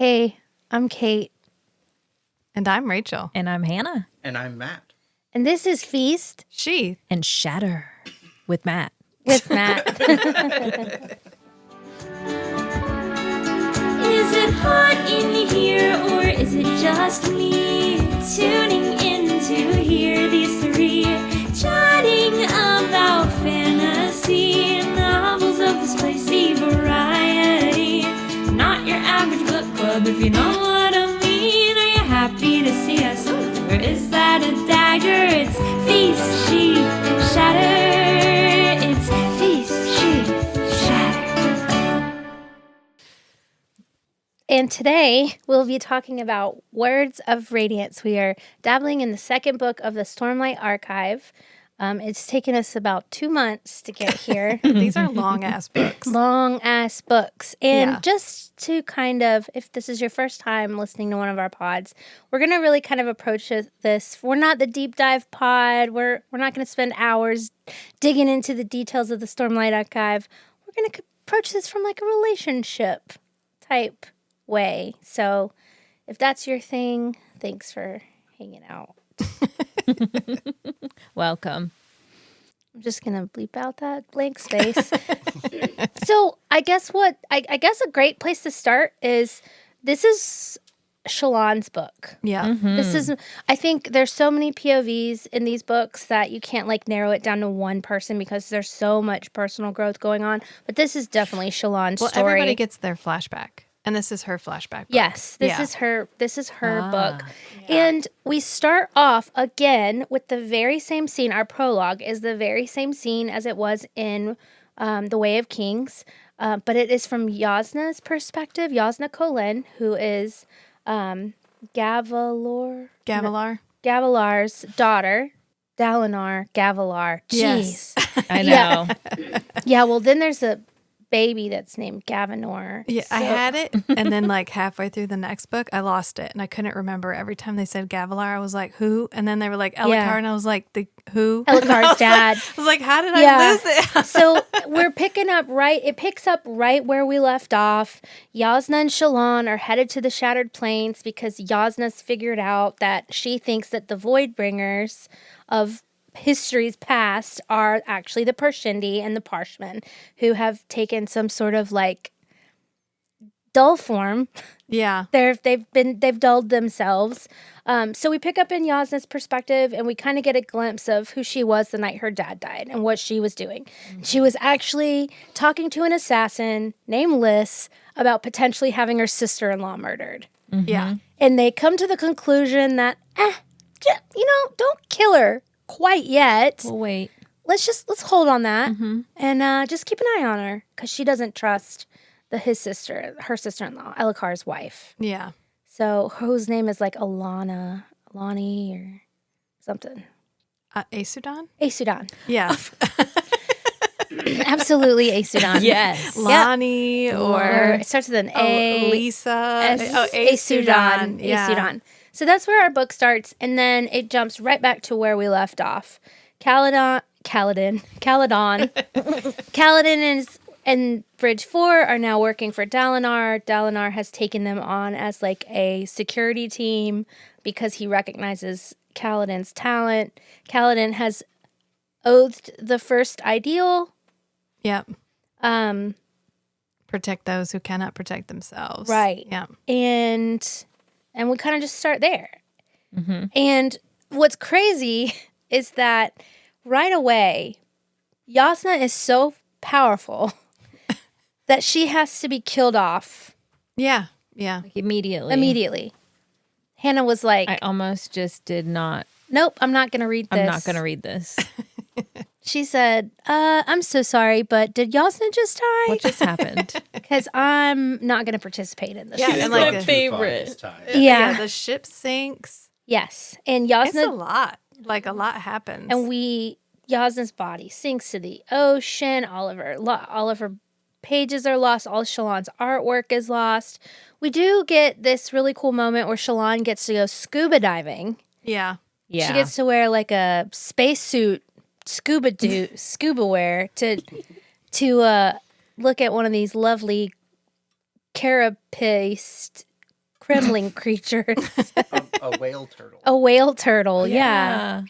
Hey, I'm Kate, And I'm Rachel. And I'm Hannah. And I'm Matt. and this is Feast Sheath. And Shatter with Matt. with Matt. Is it hot in here or is it just me tuning in to hear these three chatting about fantasy novels of the spicy variety? Not your average book club, if you know what I mean. Are you happy to see us? Or is that a dagger? It's Feast, Sheath, Shatter. It's Feast, Sheath, Shatter. And today we'll be talking about Words of Radiance. We are dabbling in the second book of the Stormlight Archive. It's taken us about 2 months to get here. These are long ass books. Long ass books. And Yeah. just to kind of, if this is your first time listening to one of our pods, we're going to really kind of approach this. We're not the deep dive pod. We're not going to spend hours digging into the details of the Stormlight Archive. We're going to approach this from like a relationship type way. So if that's your thing, thanks for hanging out. Welcome. I'm just gonna bleep out that blank space. So I guess I guess a great place to start is this is Shallan's book. Yeah. This is, I think there's so many POVs in these books that you can't like narrow it down to one person because there's so much personal growth going on. But this is definitely Shallan's Well, story. everybody gets their flashback. And this is her flashback book. Yes, this Yeah. is her book. And we start off again with the very same scene. Our prologue is the very same scene as it was in The Way of Kings. But it is from Yasna's perspective. Yasna Kholin, who is Gavilar. Gavilar's daughter. Dalinar Gavilar. Jeez. Yes. I know. Yeah, well, then there's a baby that's named Gavinor. Yeah, I So- had it, and then like halfway through the next book, I lost it, and I couldn't remember. Every time they said Gavilar, I was like, "Who?" And then they were like Elhokar, Yeah. and I was like, "The who?" Elhokar's dad. I was like, "How did Yeah. I lose it?" So we're picking up it picks up right where we left off. Yasna and Shallan are headed to the Shattered Plains because Yasna's figured out that she thinks that the Voidbringers of history's past are actually the Parshindi and the Parshmen, who have taken some sort of like dull form. Yeah. They've dulled themselves. So we pick up in Yasna's perspective, and we kind of get a glimpse of who she was the night her dad died and what she was doing. She was actually talking to an assassin named Liz about potentially having her sister-in-law murdered. Yeah. And they come to the conclusion that, don't kill her quite yet. Well, wait. Let's hold on that and just keep an eye on her because she doesn't trust her sister-in-law, Elhokar's wife. Yeah. So whose name is like Alani or something. Asudan? Asudan. Yeah. Absolutely Asudan. Yes. Lonnie Or or it starts with an A. Lisa. Asudan. Yeah. Asudan. So that's where our book starts, and then it jumps right back to where we left off. Kaladin and Bridge 4 are now working for Dalinar. Dalinar has taken them on as like a security team because he recognizes Kaladin's talent. Kaladin has oathed the first ideal. Yep. Protect those who cannot protect themselves. Right. Yeah. And we kind of just start there. And what's crazy is that right away, Yasna is so powerful that she has to be killed off Yeah. Yeah. Like immediately. immediately. Hannah was like, I almost just did not. nope, I'm not going to read this. I'm not going to read this. She said, I'm so sorry, but did Yasna just die? What just happened? Because I'm not going to participate in this. Yeah, shit. and like my the- favorite. Yeah. The ship sinks. Yes. And It's a Yasna, lot. Like a lot happens. and Yasna's body sinks to the ocean. All of her pages are lost. All Shallan's artwork is lost. We do get this really cool moment where Shallan gets to go scuba diving. Yeah. Yeah. She gets to wear like a spacesuit scuba wear to look at one of these lovely carapaced trembling creatures. A whale turtle. A whale turtle, yeah.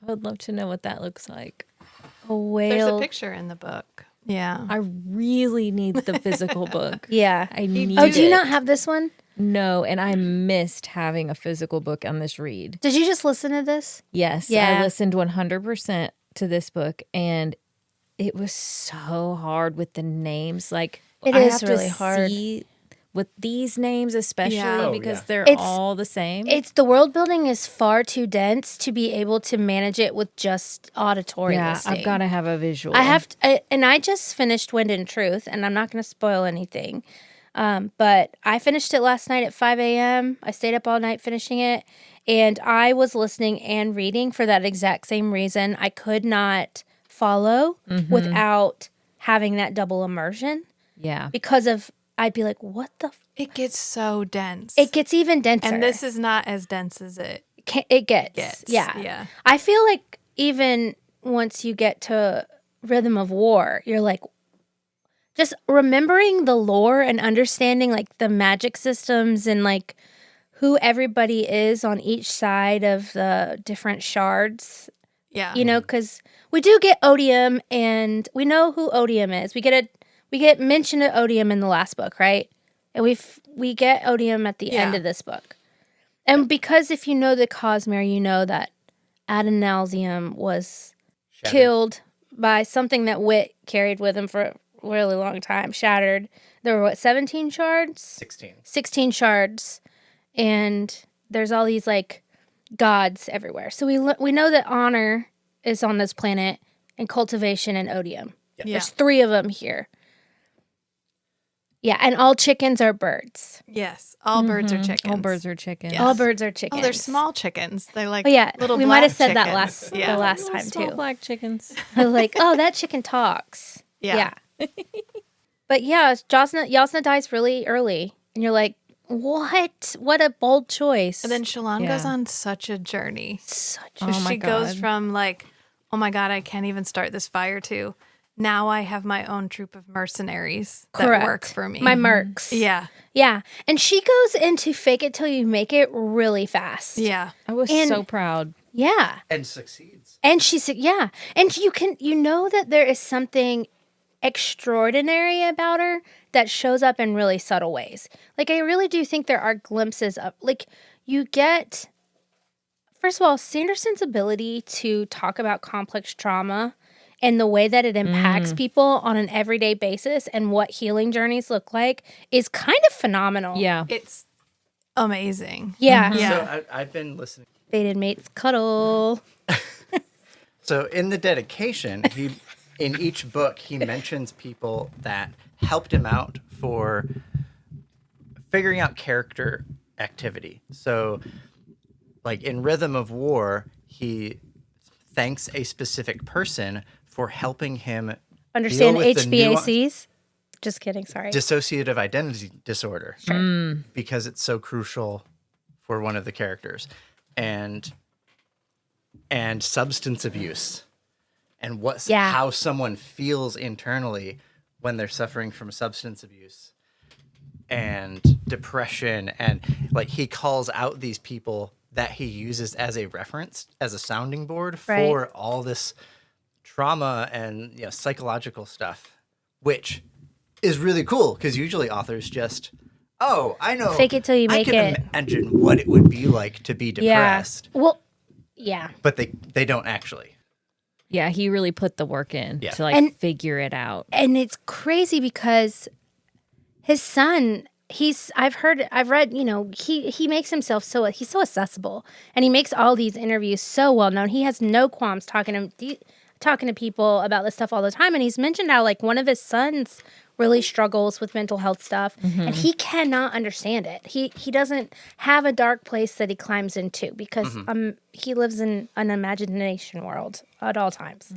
I would love to know what that looks like. A There's a whale. picture in the book. Yeah. I really need the physical book. Yeah. I need Oh, do you it. not have this one? No, and I missed having a physical book on this read. Did you just listen to this? Yes, Yeah. I listened 100% to this book, and it was so hard with the names. Like, It I is have to really hard. see with these names, especially Yeah. Oh, because yeah. they're It's- all the same. It's the world building is far too dense to be able to manage it with just auditory yeah, listening. I've got to have a visual. I have to, and I just finished Wind and Truth, and I'm not going to spoil anything. But I finished it last night at 5 a.m. I stayed up all night finishing it, and I was listening and reading for that exact same reason. I could not follow without having that double immersion Yeah. because of I'd be like, what the? It gets so dense. It gets even denser. and this is not as dense as it It gets. gets. Yeah. Yeah. I feel like even once you get to Rhythm of War, you're like, just remembering the lore and understanding like the magic systems and like who everybody is on each side of the different shards, Yeah. you know, because we do get Odium and we know who Odium is. We get mention of Odium in the last book, right? And we get Odium at the end Yeah. of this book. And because if you know the Cosmere, you know that Adonalsium was Shattered. killed by something that Wit carried with him for a really long time. Shattered. There were 17 shards? 16. 16 shards. And there's all these like gods everywhere. So we know that honor is on this planet and cultivation and odium. Yeah. There's 3 of them here. Yeah, and all chickens are birds. Yes. All birds are chickens. All birds are chickens. Yes. All birds are chickens. Oh, they're small chickens. They're like Oh yeah, little we might have black said that chickens. the Yeah. last Little time small too. black chickens. I was like, oh, that chicken talks. Yeah. But yeah, Yasna dies really early, and you're like, what? What a bold choice. And then Shalon Yeah. goes on such a journey. such. Oh my She goes God. from like, oh my God, I can't even start this fire to now I have my own troop of mercenaries that Correct. work for me. My mercs. Yeah. Yeah. And she goes into fake it till you make it really fast. Yeah. I was And- so proud. Yeah. And succeeds. And she said, yeah. And you know that there is something extraordinary about her that shows up in really subtle ways. Like, I really do think there are glimpses of, like, you get, first of all, Sanderson's ability to talk about complex trauma and the way that it impacts people on an everyday basis and what healing journeys look like is kind of phenomenal. Yeah. It's amazing. Yeah. Yeah. So I've been listening. Fated mates cuddle. So in the dedication, in each book, he mentions people that helped him out for figuring out character activity. So, like in Rhythm of War, he thanks a specific person for helping him Understand deal with the HVACs? Just kidding. Sorry. dissociative identity disorder because it's so crucial for one of the characters, and substance abuse and Yeah. how someone feels internally when they're suffering from substance abuse and depression, and like he calls out these people that he uses as a reference, as a sounding board for Right. all this trauma and psychological stuff, which is really cool because usually authors just, oh, I know, Fake it till you make I it. can imagine what it would be like to be depressed, Well, yeah. but they don't actually. Yeah, he really put the work in Yeah. to like And- figure it out. And it's crazy because his son, I've read, he makes himself he's so accessible, and he makes all these interviews so well known. He has no qualms talking to people about this stuff all the time. And he's mentioned how like one of his sons really struggles with mental health stuff, and he cannot understand it. He doesn't have a dark place that he climbs into because he lives in an imagination world at all times.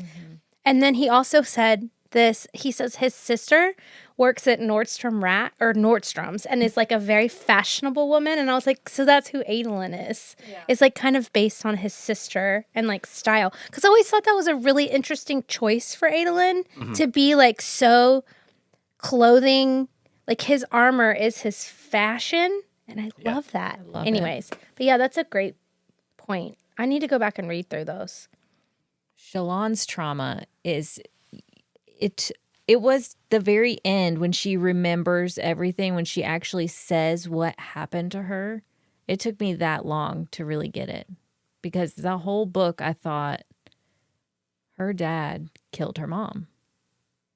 And then he also said this. He says his sister works at Nordstrom's and is like a very fashionable woman. And I was like, so that's who Adolin is. Yeah. It's like kind of based on his sister and like style. Because I always thought that was a really interesting choice for Adolin to be like so clothing, Like his armor is his fashion, and I love that. love it. Anyways, but yeah, that's a great point. I need to go back and read through those. Shalon's trauma is it was the very end when she remembers everything, when she actually says what happened to her. It took me that long to really get it, because the whole book I thought her dad killed her mom,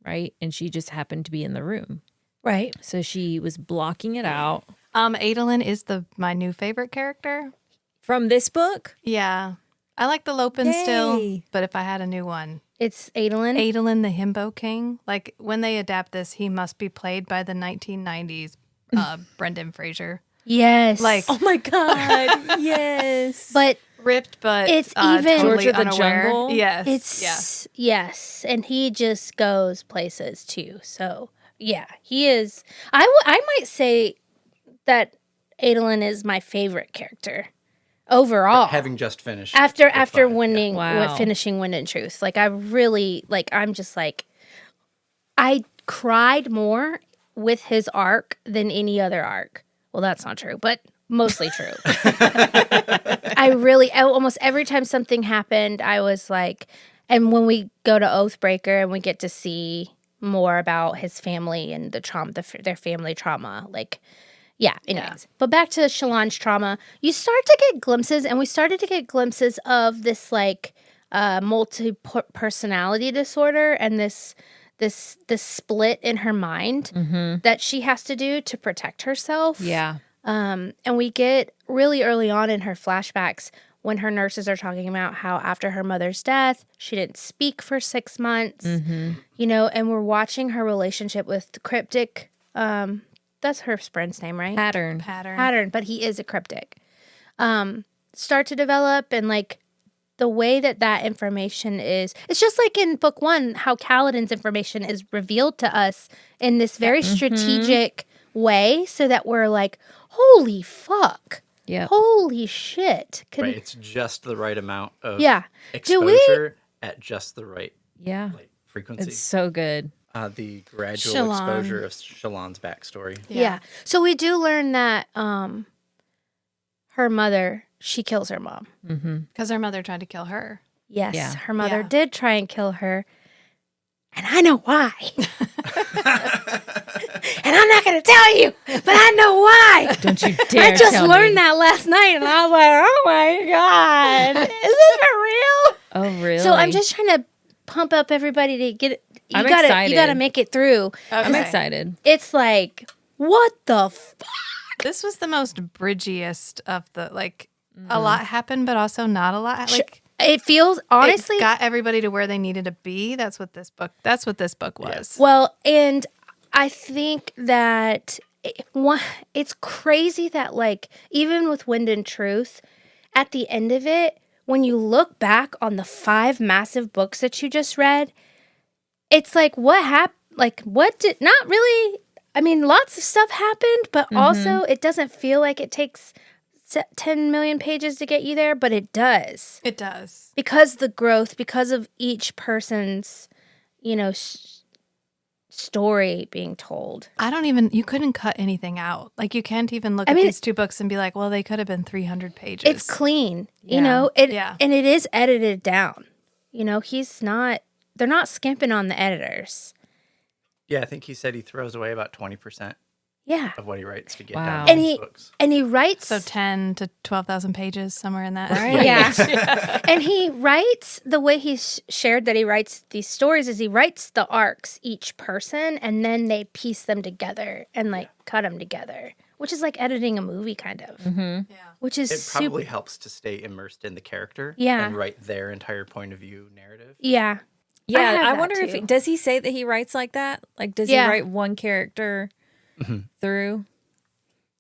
right? And she just happened to be in the room. Right. So she was blocking it out. Adolin is my new favorite character. From this book? Yeah. I like the Lopin Yay. still, but if I had a new one, It's Adolin. Adolin the Himbo King. Like when they adapt this, he must be played by the 1990s Brendan Fraser. Yes. Like Oh my God. Yes. but ripped, but It's even- totally George of the unaware. Jungle? Yes, it's yes, and he just goes places too. So yeah, he is. I might say that Adolin is my favorite character overall. Having just finished after book 5, winning, Wow. finishing Wind and Truth, like I really like. I'm just like, I cried more with his arc than any other arc. Well, that's not true, but mostly true. Almost every time something happened, I was like, and when we go to Oathbreaker and we get to see more about his family and the trauma, their family trauma, like, yeah, anyways. But back to Shalon's trauma, you start to get glimpses, and we started to get glimpses of this, like, multi-personality disorder and this split in her mind that she has to do to protect herself. yeah. And we get really early on in her flashbacks when her nurses are talking about how after her mother's death, she didn't speak for 6 months, you know, and we're watching her relationship with Cryptic. That's her friend's name, right? Pattern. But he is a Cryptic. Start to develop, and like the way that information is, it's just like in book 1, how Kaladin's information is revealed to us in this very strategic way, so that we're like, holy fuck. Yep. Holy shit. Right, it's just the right amount of Yeah. exposure at just the right Yeah. frequency. It's so good. The gradual Shalon. exposure of Shalon's backstory. Yeah. So we do learn that her mother, she kills her mom. Because her mother tried to kill her. Yes, Yeah. her mother Yeah. did try and kill her. And I know why. And I'm not going to tell you, but I know why. Don't you dare I just tell learned me. that last night, and I was like, oh my God. Is this for real? Oh, really? So I'm just trying to pump up everybody to get it. You I'm gotta excited. make it through. I'm Okay. excited. It's like, what the fuck? This was the most bridgiest of the, like, a lot happened, but also not a lot. Like, It feels, honestly, it got everybody to where they needed to be. That's what this book was. well, and I think that it's crazy that, like, even with Wind and Truth, at the end of it, when you look back on the 5 massive books that you just read, it's like, what happened? Like, what did, not really, I mean, lots of stuff happened, but also it doesn't feel like it takes 10 million pages to get you there, but it does. It does. Because the growth, because of each person's, you know, story being told. You couldn't cut anything out. Like, you can't even look at these 2 books and be like, well, they could have been 300 pages. It's clean, you Yeah. know, Yeah. and it is edited down. You know, they're not skimping on the editors. Yeah, I think he said he throws away about 20% Yeah. of what he writes to get Wow. down And these he books. writes. So 10 to 12,000 pages, somewhere in that. Right. Yeah. And he writes, the way he's shared that he writes these stories is he writes the arcs, each person, and then they piece them together and like cut them together, which is like editing a movie kind of, which is It probably helps to stay immersed in the character Yeah. and write their entire point of view narrative. Yeah. Yeah, have I that wonder too. if does he say that he writes like that? Like, does Yeah. he write one character through?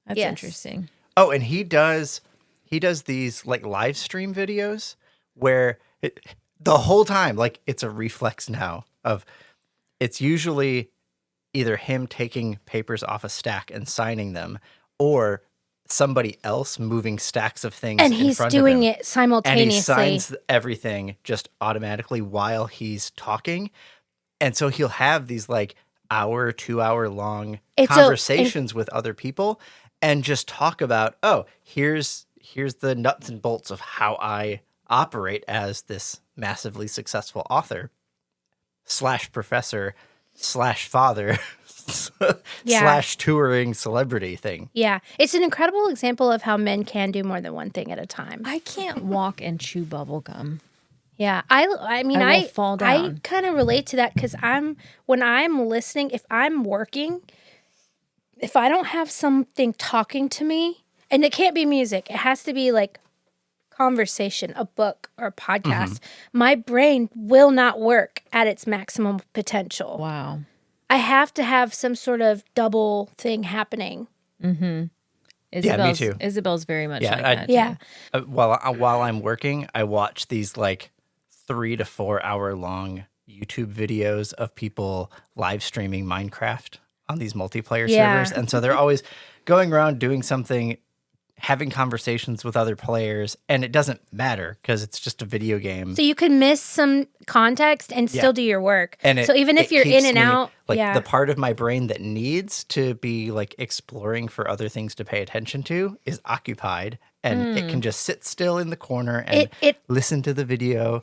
That's Yes. interesting. Oh, and he does these like live stream videos where the whole time, like, it's a reflex now of, it's usually either him taking papers off a stack and signing them, or somebody else moving stacks of things And in he's front doing of him. it simultaneously. And he signs everything just automatically while he's talking. And so he'll have these like hour, 2 hour long It's conversations with other people and just talk about, oh, here's the nuts and bolts of how I operate as this massively successful author / professor / father Yeah. / touring celebrity thing. Yeah. It's an incredible example of how men can do more than one thing at a time. I can't walk and chew bubble gum. Yeah, I mean, I will fall I down. kind of relate to that because when I'm listening, if I'm working, if I don't have something talking to me, and it can't be music, it has to be like conversation, a book, or a podcast, my brain will not work at its maximum potential. Wow. I have to have some sort of double thing happening. Isabel's, too. Isabel's very much Yeah, like I- that. too. Yeah. While I'm working, I watch these like 3 to 4 hour long YouTube videos of people live streaming Minecraft on these multiplayer Yeah. servers. And so they're always going around doing something, having conversations with other players, and it doesn't matter because it's just a video game. So you can miss some context and still do your work. And so even if it you're in keeps and me- out, like yeah. the part of my brain that needs to be like exploring for other things to pay attention to is occupied, and it can just sit still in the corner and It- listen to the video.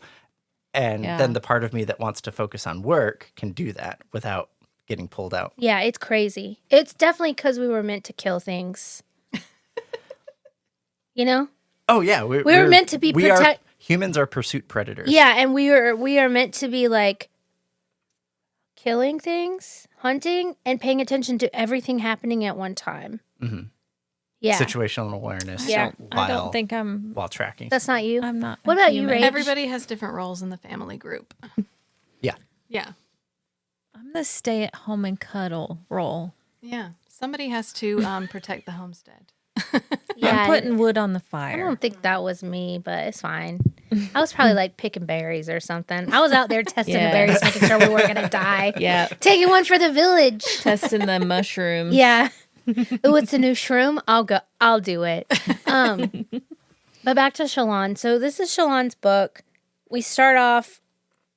And Yeah. then the part of me that wants to focus on work can do that without getting pulled out. Yeah, it's crazy. It's definitely because we were meant to kill things. You know? Oh yeah, We're meant to be humans are pursuit predators. Yeah, and we are meant to be like killing things, hunting, and paying attention to everything happening at one time. Mhm. Yeah. Situational awareness. Yeah. I don't think I'm. while tracking. That's not you. I'm not. What a about you, human. Ray? Everybody has different roles in the family group. Yeah. Yeah. I'm the stay at home and cuddle role. Yeah. Somebody has to protect the homestead. Yeah, I'm putting wood on the I fire. don't think that was me, but it's fine. I was probably like picking berries or something. I was out there testing the Yeah. berries, making sure we weren't gonna die. Yeah. Taking one for the village. Testing the mushrooms. Yeah. Oh, it's a new shroom? I'll do it. But back to Shalon. So this is Shalon's book. We start off,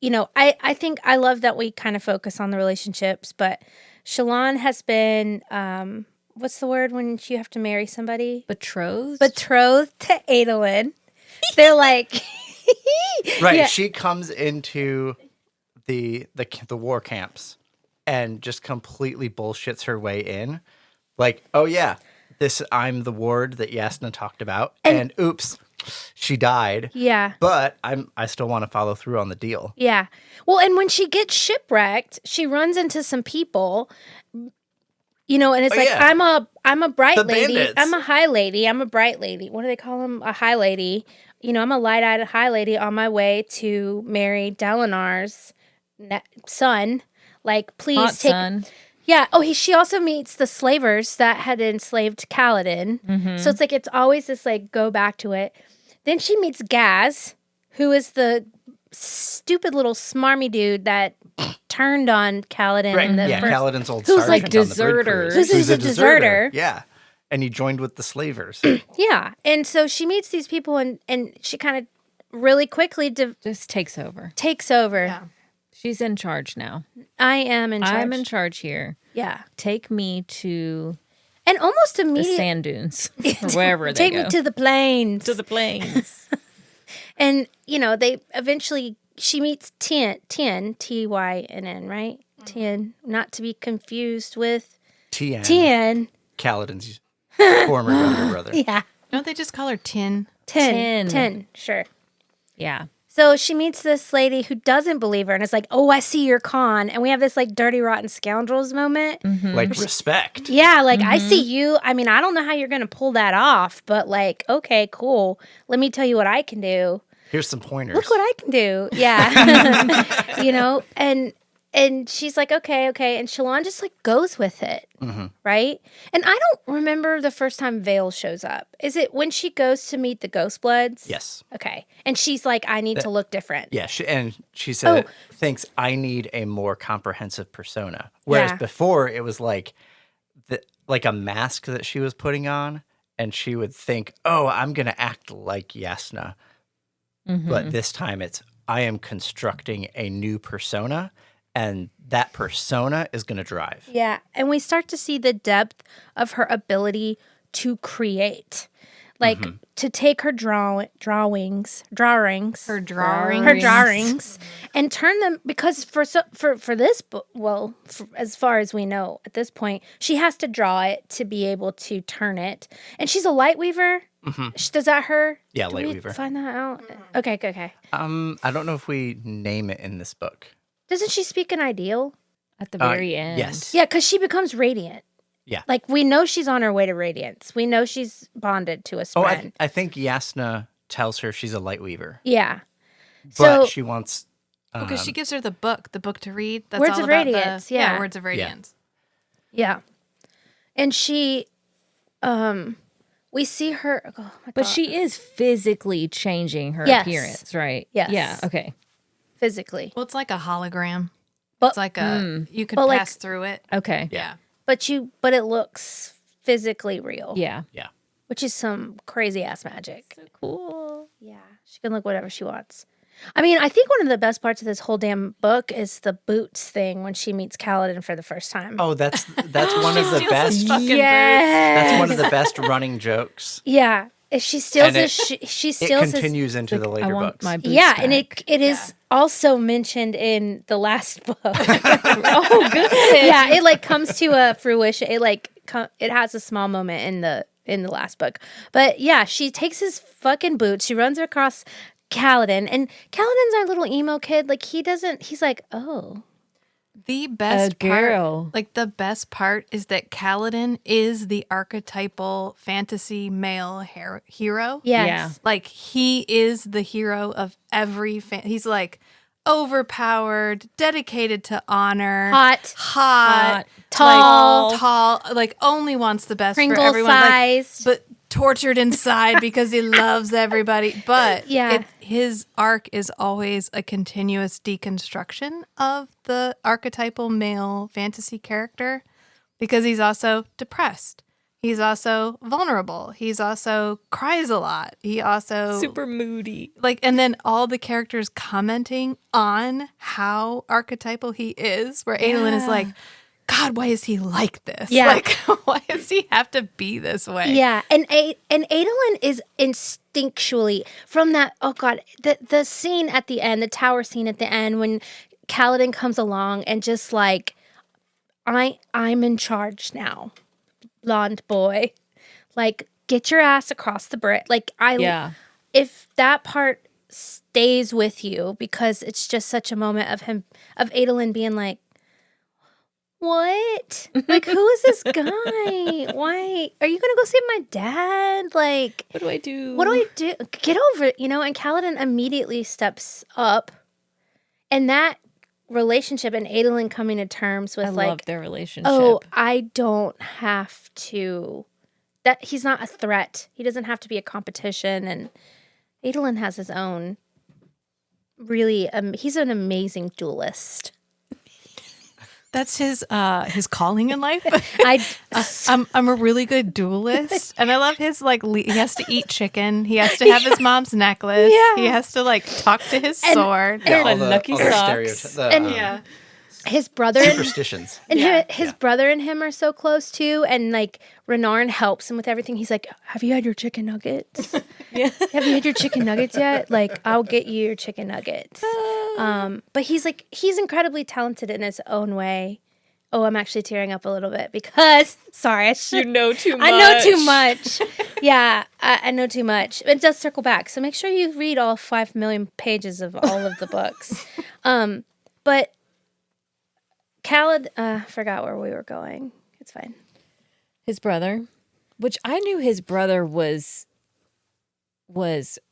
I think I love that we kind of focus on the relationships, but Shalon has been, what's the word when you have to marry somebody? Betrothed. Betrothed to Adolin. They're like, Right. Yeah. She comes into the war camps and just completely bullshits her way in. Like, oh yeah, I'm the ward that Yasna talked about, and oops, she died. yeah. But I still want to follow through on the deal. Yeah. Well, and when she gets shipwrecked, she runs into some people, and it's Oh, like, yeah. I'm a bright The lady. bandits. I'm a high lady. I'm a bright lady. What do they call them? A high lady. I'm a light-eyed high lady on my way to marry Dalinar's son. Like, please Hot take. son. Yeah. Oh, she also meets the slavers that had enslaved Kaladin. So it's like, it's always this like, go back to it. Then she meets Gaz, who is the stupid little smarmy dude that turned on Kaladin. Right. In the Yeah, first, Kaladin's old who's sergeant like on the brig deserter. cruise. Who's a deserter. Yeah. And he joined with the slavers. Yeah. And so she meets these people and she kind of really quickly Just takes over. takes over. Yeah. She's in charge now. I am in charge. I'm in charge here. Yeah. Take me to And almost the immediately. sand dunes or wherever they Take go. me to the plains. To the plains. And, they eventually, she meets Tynn, Tynn, right? Tynn, not to be confused with Tien, Tynn. Kaladin's former younger brother. Yeah. Don't they just call her Tin? Tynn, sure. Yeah. So she meets this lady who doesn't believe her and is like, oh, I see your con. And we have this like dirty, rotten scoundrels moment. Like respect. Yeah, like I see you. I mean, I don't know how you're going to pull that off, but like, okay, cool. Let me tell you what I can do. Here's some pointers. Look what I can do. Yeah. And she's like, okay. And Shalon just like goes with it. Right. And I don't remember the first time Vale shows up. Is it when she goes to meet the Ghost Bloods? Yes. Okay. And she's like, I need to look different. Yeah, she said thinks I need a more comprehensive persona. Whereas Yeah. before it was like a mask that she was putting on, and she would think, "Oh, I'm going to act like Yasna." But this time it's I am constructing a new persona, and that persona is going to drive. Yeah, and we start to see the depth of her ability to create. Like to take her drawings, Her drawing. her drawings, and turn them, because for this book, as far as we know at this point, she has to draw it to be able to turn it. And she's a light weaver. Does that her? Yeah, Do light we weaver. Find that out. Okay. I don't know if we name it in this book. Doesn't she speak an ideal? At the very end. Yes. Yeah, because she becomes radiant. Yeah. Like, we know she's on her way to Radiance. We know she's bonded to a Oh, friend. I think Yasna tells her she's a light weaver, Yeah. but So, she wants. Because she gives her the book to read. That's Words all of about Radiance, yeah. Words of Radiance. yeah. And she, we see her. Oh my But God. she is physically changing her Yes. appearance, right? Yes. Yeah. Okay. physically. Well, it's like a hologram. But- It's like you could But, like- pass through it. Okay. Yeah. But it looks physically real. Yeah. Yeah. Which is some crazy ass magic. Cool. Yeah. She can look whatever she wants. I mean, I think one of the best parts of this whole damn book is the boots thing when she meets Kaladin for the first time. Oh, that's one of the Steals his best. fucking yes. That's one of the best running jokes. Yeah. If she steals And his, she steals It his. continues into the I later want books. my boots Yeah, back. and it is also mentioned in the last book. Oh, good. Yeah, it like comes to a fruition. It like it has a small moment in the last book. But yeah, she takes his fucking boots. She runs across Kaladin, and Kaladin's our little emo kid. Like he's like, oh, The best girl. part, like the best part is that Kaladin is the archetypal fantasy male hero. yes. Yeah. Like he is the hero of every he's like overpowered, dedicated to honor, hot, tall, tall, like only wants the best Pringle for everyone. Like, sized. but tortured inside because he loves everybody. But Yeah. his arc is always a continuous deconstruction of the archetypal male fantasy character because he's also depressed. He's also vulnerable. He's also cries a lot. He also Super moody. like, and then all the characters commenting on how archetypal he is, where Adolin is like, God, why is he like this? Yeah. Like, why does he have to be this way? Yeah, and Adolin is instinctually from that. Oh God, the scene at the end, the tower scene at the end, when Kaladin comes along and just like, I'm in charge now, blonde boy. Like, get your ass across the bridge. Like, Yeah. if that part stays with you, because it's just such a moment of Adolin being like, what? Like, who is this guy? Why? Are you going to go save my dad? Like, What do I do? what do I do? Get over it, And Kaladin immediately steps up. And that relationship and Adolin coming to terms with, I like, love their relationship. oh, I don't have to. That he's not a threat. He doesn't have to be a competition. And Adolin has his own. Really, he's an amazing duelist. That's his calling in life. I'm a really good duelist, and I love his he has to eat chicken. He has to have his mom's necklace. Yeah. He has to talk to his sword. Yeah, And lucky socks. stereotypes. His brother and Superstitions. his brother and him are so close too, and like Renarin helps him with everything. He's like, "Have you had your chicken nuggets? Have you had your chicken nuggets yet? Like, I'll get you your chicken nuggets." But he's incredibly talented in his own way. Oh, I'm actually tearing up a little bit because sorry, You know too much. I know too much. Yeah, I know too much. It does circle back, so make sure you read all 5 million pages of all of the books. But Khaled, forgot where we were going. It's fine. His brother, which I knew his brother was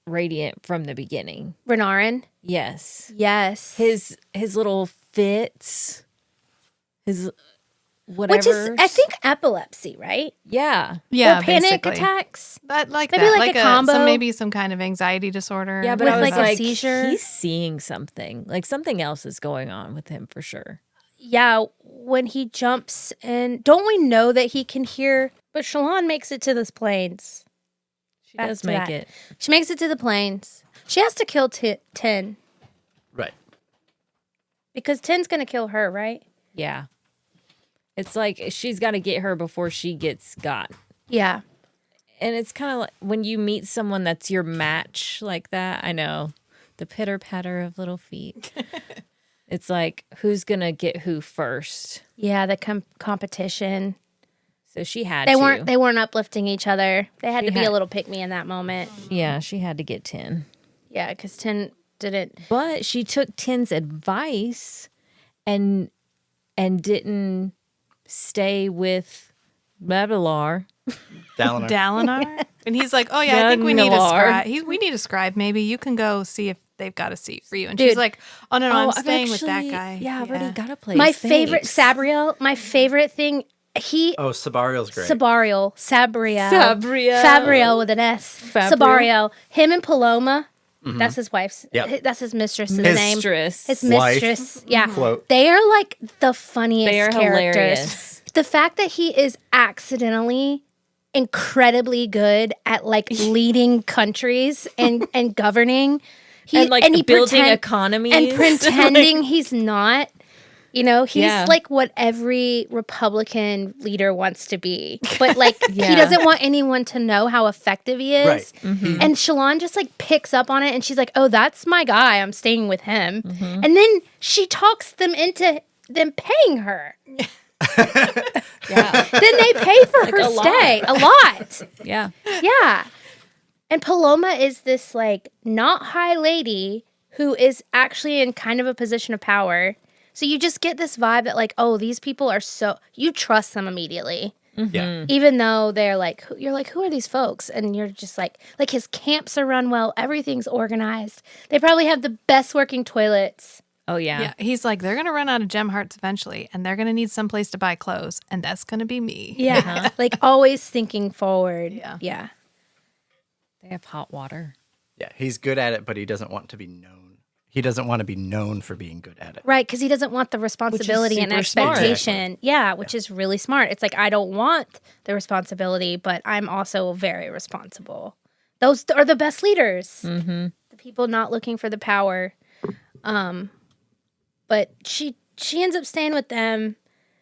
radiant from the beginning. Renarin. Yes. Yes. His little fits. His whatever. Which is, I think, epilepsy, right? Yeah. Yeah, Or panic basically. attacks. That Maybe that, like a combo. maybe some kind of anxiety disorder. Yeah, but With I was like a like, seizure? he's seeing something. Like something else is going on with him for sure. Yeah, when he jumps in. Don't we know that he can hear? But Shallan makes it to those plains. She Back does to make that. it. She makes it to the plains. She has to kill 10. Right. Because Ten's gonna kill her, right? Yeah. It's like she's got to get her before she gets got. Yeah. And it's kind of like when you meet someone that's your match like that. I know the pitter patter of little feet. It's like, who's going to get who first? Yeah, the competition. So she had They to. They weren't uplifting each other. They had She to be had- a little pick me in that moment. Yeah, she had to get 10. Yeah, because Ten didn't. But she took 10's advice and didn't stay with Babelar. Dalinar. Dalinar. And he's like, oh, yeah, I think we need a Dalinar. scribe. We need a scribe. Maybe you can go see if they've got a seat for you. And Dude. she's like, oh, no, I'm I've staying with that actually- guy. Yeah, I've already got a place. My favorite Thanks. Sabriel. My favorite thing. Oh, Sabariel's great. Sabriel. Sabriel. Fabriel with an S. Fabriel. Sabriel. Him and Paloma. That's his wife's. Yep. That's his mistress's His name. Mistress. His wife. mistress. Yeah. Quote. They are like the funniest They are characters. hilarious. The fact that he is accidentally incredibly good at like leading countries and governing. And like he building economies. and pretending he's not. You know, he's Yeah. like what every Republican leader wants to be. But like Yeah. he doesn't want anyone to know how effective he is. Right. And Shalon just like picks up on it and she's like, "Oh, that's my guy. I'm staying with him." Mm-hmm. And then she talks them into them paying her. Yeah. Then they pay for her a lot. stay. A lot. Yeah. Yeah. And Paloma is this like not high lady who is actually in kind of a position of power. So you just get this vibe that like, oh, these people are so, you trust them immediately. Yeah. Even though they're like, you're like, who are these folks? And you're just like his camps are run well. Everything's organized. They probably have the best working toilets. Oh, yeah. Yeah, he's like, they're going to run out of gem hearts eventually, and they're going to need someplace to buy clothes, and that's going to be me. Yeah. Like always thinking forward. Yeah. Yeah. They have hot water. Yeah. He's good at it, but he doesn't want to be known. He doesn't want to be known for being good at it. Right, because he doesn't want the responsibility and super smart. expectation. Yeah, which is really smart. It's like, I don't want the responsibility, but I'm also very responsible. Those are the best leaders. Mm-hmm. The people not looking for the power. But she ends up staying with them.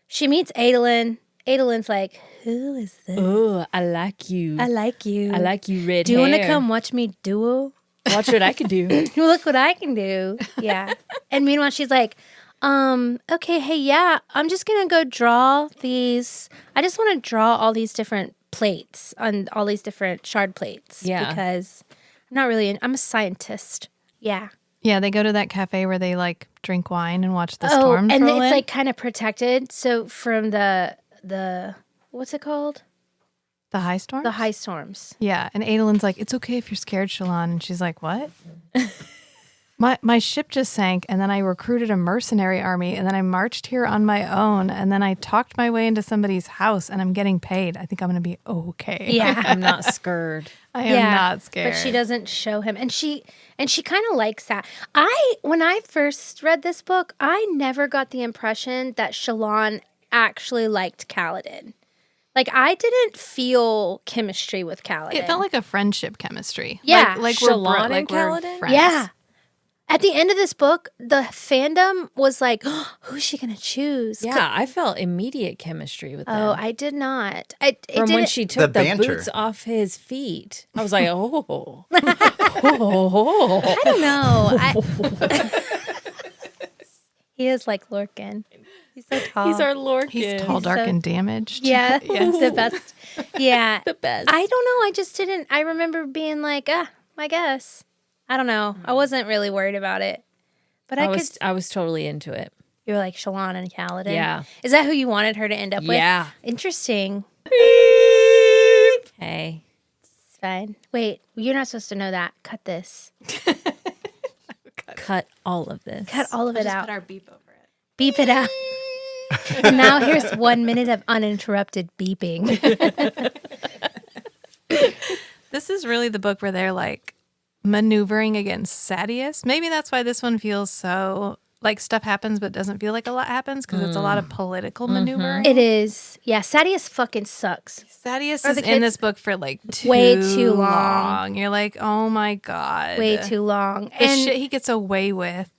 She meets Adolin. Adolin's like, who is this? Oh, I like you. I like you. I like you, red Do you want to hair. come watch me duel? Watch what I can do. Look what I can do. Yeah. And meanwhile, she's like, okay, hey, yeah, I'm just going to go draw these. I just want to draw all these different plates on all these different shard plates. Yeah. Because I'm not really, I'm a scientist. Yeah. Yeah, they go to that cafe where they like drink wine and watch the Oh, storms and roll it's in. like kind of protected. So from the, what's it called? the high storms? The high storms. Yeah, and Adolin's like, it's okay if you're scared, Shalon. And she's like, what? My ship just sank, and then I recruited a mercenary army, and then I marched here on my own, and then I talked my way into somebody's house, and I'm getting paid. I think I'm going to be okay. Yeah. I'm not scared. I am not scared. But she doesn't show him. And she kind of likes that. When I first read this book, I never got the impression that Shalon actually liked Kaladin. Like, I didn't feel chemistry with Kaladin. It felt like a friendship chemistry. Yeah. like Shalon and we're Kaladin? friends. Yeah. At the end of this book, the fandom was like, oh, who's she going to choose? Yeah, I felt immediate chemistry with them. Oh, I did not. It From when didn't- she The took the banter. boots off his feet. I was like, oh. I don't know. He is like Lorcan. He's so tall. He's our Lord. He's tall, dark, and damaged. Yeah, the best. Yeah. The best. I don't know. I just didn't. I remember being like, I guess. I don't know. I wasn't really worried about it. But I was totally into it. you were like Shalon and Kaladin. Yeah. Is that who you wanted her to end up with? Yeah. Interesting. Hey. It's fine. Wait, you're not supposed to know that. Cut this. Cut all of this. Cut all of it out. Put our beep over it. Beep it out. And now here's 1 minute of uninterrupted beeping. This is really the book where they're like maneuvering against Sadius. Maybe that's why this one feels so like stuff happens but doesn't feel like a lot happens because it's a lot of political maneuvering. It is. Yeah, Sadius fucking sucks. Sadius Or is the in kids- this book for like Way too long. You're like, oh my God. Way too long. The shit he gets away with.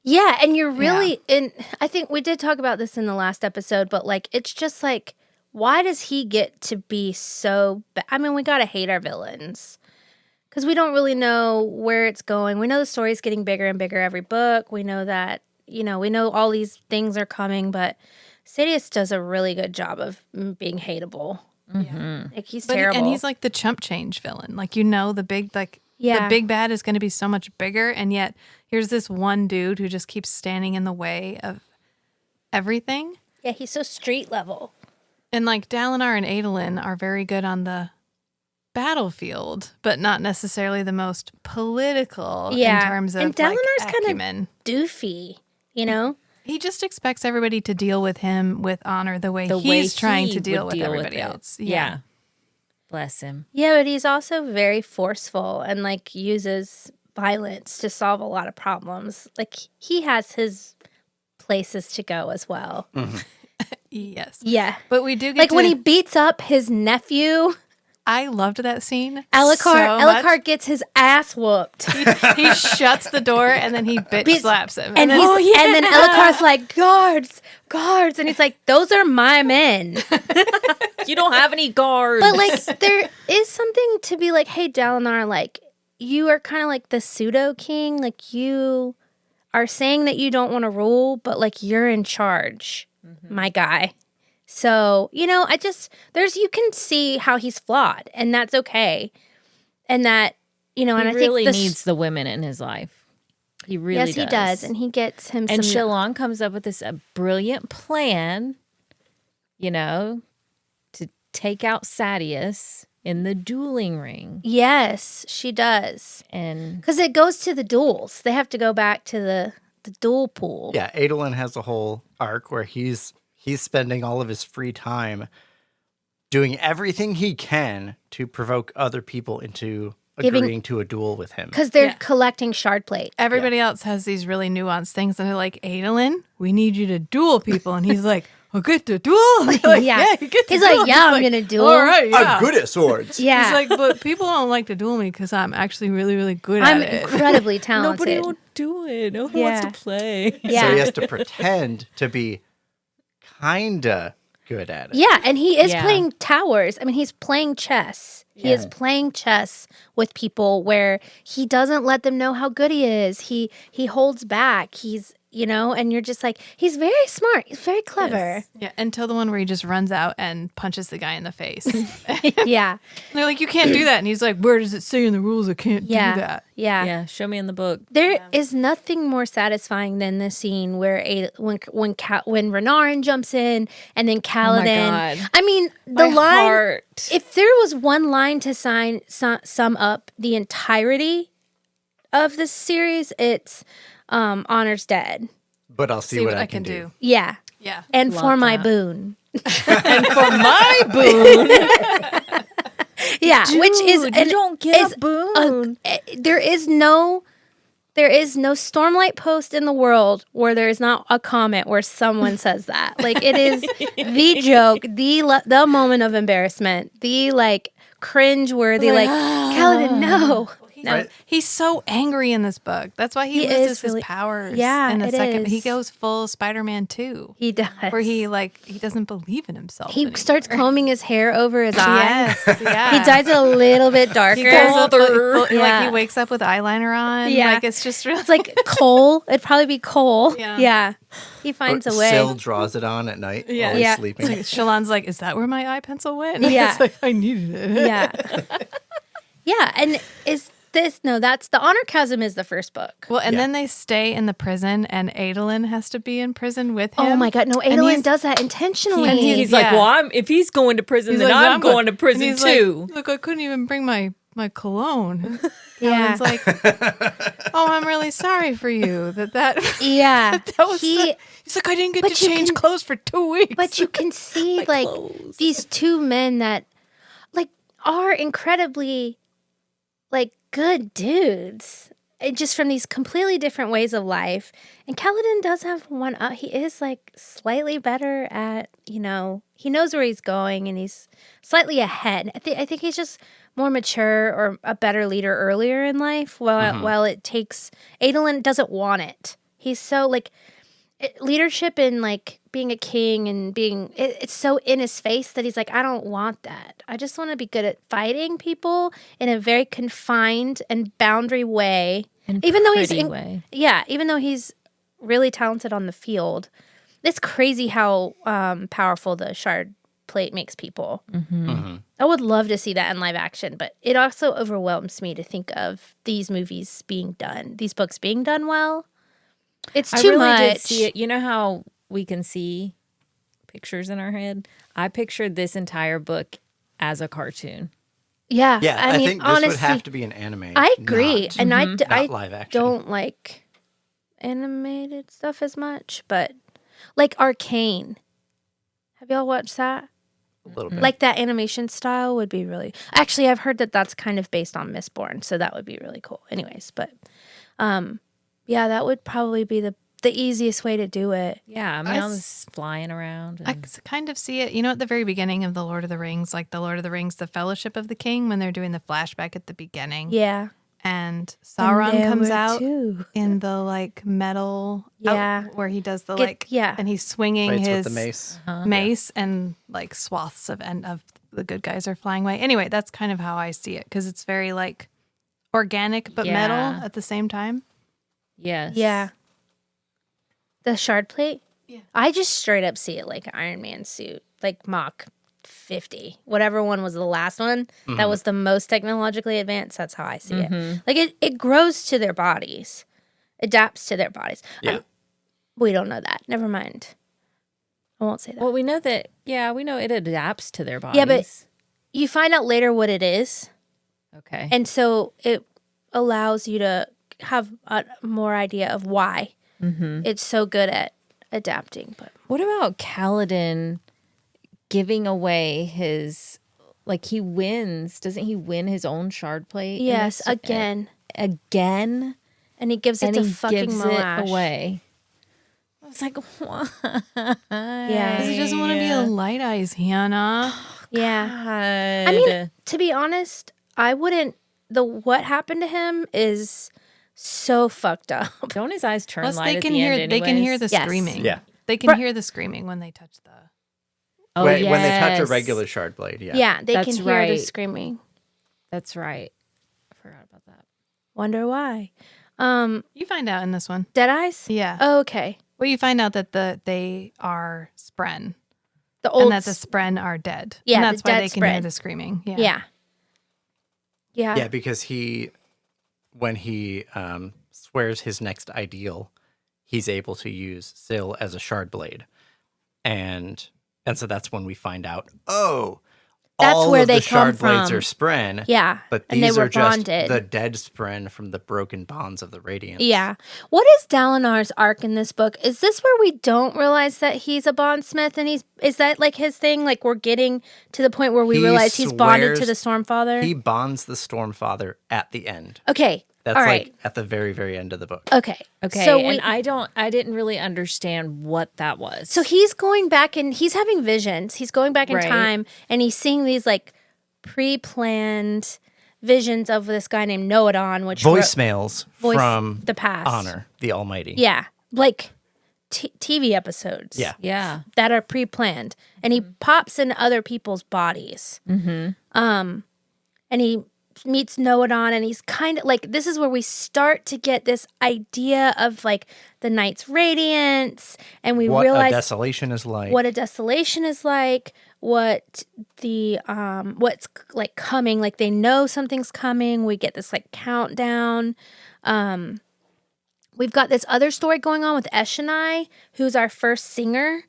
Yeah, and you're really in. I think we did talk about this in the last episode, but like, it's just like, why does he get to be so? I mean, we gotta hate our villains because we don't really know where it's going. We know the story's getting bigger and bigger every book. We know that we know all these things are coming, but Sidious does a really good job of being hateable. Mm-hmm. Like he's But terrible, and he's like the chump change villain. Like the big the big bad is going to be so much bigger, and yet here's this one dude who just keeps standing in the way of everything. Yeah, he's so street level. And like Dalinar and Adolin are very good on the battlefield, but not necessarily the most political in terms of and Dalinar's like kind acumen. of doofy, you know. He just expects everybody to deal with him with honor the way he's trying to deal with everybody else. Yeah. Bless him. Yeah, but he's also very forceful and like uses violence to solve a lot of problems. Like he has his places to go as well. Yes. Yeah. But we do get Like when he beats up his nephew, I loved that scene. Alucard gets his ass whooped. He shuts the door and then he slaps him. And then Alucard's like, guards. And he's like, those are my men. You don't have any guards. But like there is something to be like, hey, Dalinar, like you are kind of like the pseudo king. Like you are saying that you don't want to rule, but like you're in charge, my guy. So, you can see how he's flawed, and that's okay. And that, and I really think needs the women in his life. He really does. Yes, he does. And he gets him and some... Shallan comes up with this brilliant plan, to take out Sadeas in the dueling ring. Yes, she does. And because it goes to the duels. They have to go back to the duel pool. Yeah, Adolin has a whole arc where he's spending all of his free time doing everything he can to provoke other people into agreeing to a duel with him. Because they're collecting shard plate. Everybody else has these really nuanced things, and they're like, Adolin, we need you to duel people. And he's like, I'll get to duel. Like, yeah. You get to he's duel. Like, yeah, I'm going to duel. All right, yeah. I'm good at swords. Yeah. He's like, but people don't like to duel me because I'm actually really, really good I'm at it. incredibly talented. nobody will do it. No one wants to play. Yeah. So he has to pretend to be kinda good at it. Yeah, and he is playing towers. I mean, he's playing chess. He is playing chess with people where he doesn't let them know how good he is. He holds back. He's, and you're just like, he's very smart. He's very clever. Yes. Yeah, until the one where he just runs out and punches the guy in the face. Yeah. They're like, you can't do that. And he's like, where does it say in the rules I can't do that? Yeah. Yeah, show me in the book. There is nothing more satisfying than the scene where when Renarin jumps in and then Kaladin. Oh my God. I mean, the line. If there was one line to sum up the entirety of this series, it's Honor's dead. But I'll see what I can do. Yeah. Yeah. And Love for my that. boon. And for my boon. Yeah, Dude, which is you don't get a boon. There is no Stormlight post in the world where there is not a comment where someone says that. Like it is the joke, the moment of embarrassment, the like cringe-worthy, like Kaladin, no. No, Right. he's so angry in this book. That's why he loses his powers. Yeah, in the it second. is. He goes full Spider-Man 2. He does. Where he doesn't believe in himself. He anymore. starts combing his hair over his eyes. Yes, yeah. He dyes it a little bit darker. He goes up, like Yeah. he wakes up with eyeliner on. Yeah. Like it's just really. It's like coal. It'd probably be coal. Yeah. He finds a Or way. Syl draws it on at night while he's Yeah. sleeping. Shallan's like, is that where my eye pencil went? Yeah. It's like, I needed it. Yeah. Yeah. And that's the Honor Chasm is the first book. Well, and then they stay in the prison, and Adolin has to be in prison with him. Oh my God. No, And Adolin does that intentionally. And he's like, Yeah. well, if he's going to prison, He's then like, I'm going to prison and he's too. Like, look, I couldn't even bring my cologne. Yeah. It's like, oh, I'm really sorry for you. That Yeah. that was. He- He's like, I didn't get But to you change can- clothes for 2 weeks. But you can see like clothes. these two men that like are incredibly like good dudes. Just from these completely different ways of life. And Kaladin does have one up. He is like slightly better at, he knows where he's going and he's slightly ahead. I think he's just more mature or a better leader earlier in life while it takes, Adolin doesn't want it. He's so like leadership and like being a king and being it's so in his face that he's like, I don't want that. I just want to be good at fighting people in a very confined and boundary way. And Even though way. even though he's really talented on the field, it's crazy how powerful the shard plate makes people. I would love to see that in live action, but it also overwhelms me to think of these movies being done, these books being done well. It's too much. Did see it. You know how we can see pictures in our head? I pictured this entire book as a cartoon. Yeah, I mean, think this honestly, would have to be an anime. I agree, not- and not I live action. don't like animated stuff as much, but like Arcane. Have y'all watched that? a little bit. Like that animation style would be really. Actually, I've heard that that's kind of based on Mistborn, so that would be really cool. Anyways, but yeah, that would probably be the easiest way to do it. Yeah, I mean, I was flying around. I kind of see it, at the very beginning of The Lord of the Rings, like The Lord of the Rings, The Fellowship of the King, when they're doing the flashback at the beginning. Yeah, And Sauron there comes were out two. in the like metal, Yeah. where he does the yeah. and he's swinging Fights his with the mace. mace, and like swaths of the good guys are flying away. Anyway, that's kind of how I see it, because it's very like organic but metal at the same time. Yes. Yeah. The shard plate? Yeah. I just straight up see it like an Iron Man suit, like Mach 50. Whatever one was the last one that was the most technologically advanced, that's how I see it. Like it grows to their bodies, adapts to their bodies. Yeah. We don't know that. Never mind. I won't say that. Well, we know that, we know it adapts to their bodies. Yeah, but you find out later what it is. Okay. And so it allows you to have a more idea of why it's so good at adapting. But What about Kaladin giving away his, like he wins, doesn't he win his own shard plate? in yes, this? again. Again? And he gives it And to he fucking gives Moash. it away. I was like, why? Yeah. Because he doesn't want to be a Light Eyes, Hannah. Yeah. I mean, to be honest, I wouldn't. What happened to him is so fucked up. Don't his eyes turn Plus, light they at can the hear end they can hear anyways? the Yes. screaming. Yeah. They can hear the screaming when they touch the. Oh, when they touch a yes. regular shard blade, yeah. Yeah, they That's can hear the right. screaming. That's right. I forgot about that. Wonder why. You find out in this one. Dead Eyes? Yeah. Oh, okay. Well, you find out that they are Spren, The old. and that the Spren are dead. Yeah, and the that's why dead they can hear Spren. the screaming. Yeah. Yeah. Yeah. Yeah, because when he swears his next ideal, he's able to use Syl as a shard blade. And so that's when we find out, That's all where of they the shard come blades from. are Spren. Yeah. But and they these were are just bonded. the dead Spren from the broken bonds of the Radiance. Yeah. What is Dalinar's arc in this book? Is this where we don't realize that he's a bondsmith and is that like his thing? Like we're getting to the point where we He realize he's bonded to swears- the Stormfather? He bonds the Stormfather at the end. Okay. That's All like right. at the very, very end of the book. Okay. Okay. So And I didn't really understand what that was. So he's going back and he's having visions. He's going back in Right. time and he's seeing these like pre-planned visions of this guy named Noadon, which Voicemails Voice- from the past. Honor, the Almighty. Yeah, like TV episodes. Yeah. yeah. that are pre-planned, and he pops in other people's bodies. And he meets Noadon, and he's kind of like, this is where we start to get this idea of like the Knight's Radiance, and we What realize a desolation is like. what a desolation is like, what the what's like coming, like they know something's coming. We get this like countdown. We've got this other story going on with Eshonai, who's our first singer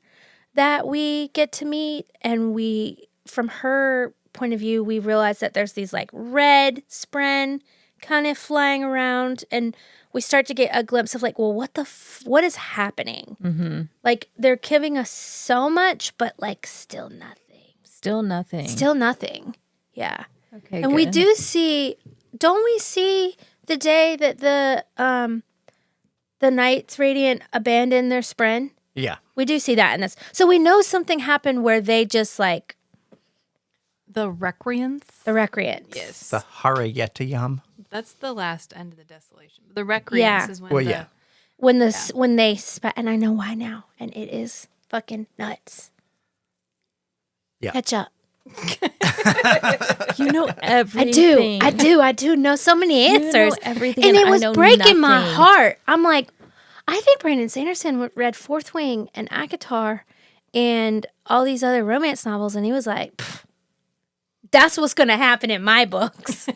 that we get to meet, and we, from her point of view, we realize that there's these like red spren kind of flying around, and we start to get a glimpse of like, well, what is happening? Like they're giving us so much, but like still nothing. Still nothing. Still nothing. Yeah. Okay. And we good. do see, don't we see the day that the Knights Radiant abandoned their spren? Yeah. We do see that in this. So we know something happened where they just like The Recreants. the recreants. Yes. The Harayetayam. That's the last end of the desolation. The Recreants Yeah. is when Well, the yeah. when they and I know why now, and it is fucking nuts. Yeah. Catch up. You know everything. I do know so many answers. You know everything, and it I was know breaking my nothing. heart. I'm like, I think Brandon Sanderson read Fourth Wing and ACOTAR and all these other romance novels, and he was like, that's what's going to happen in my books.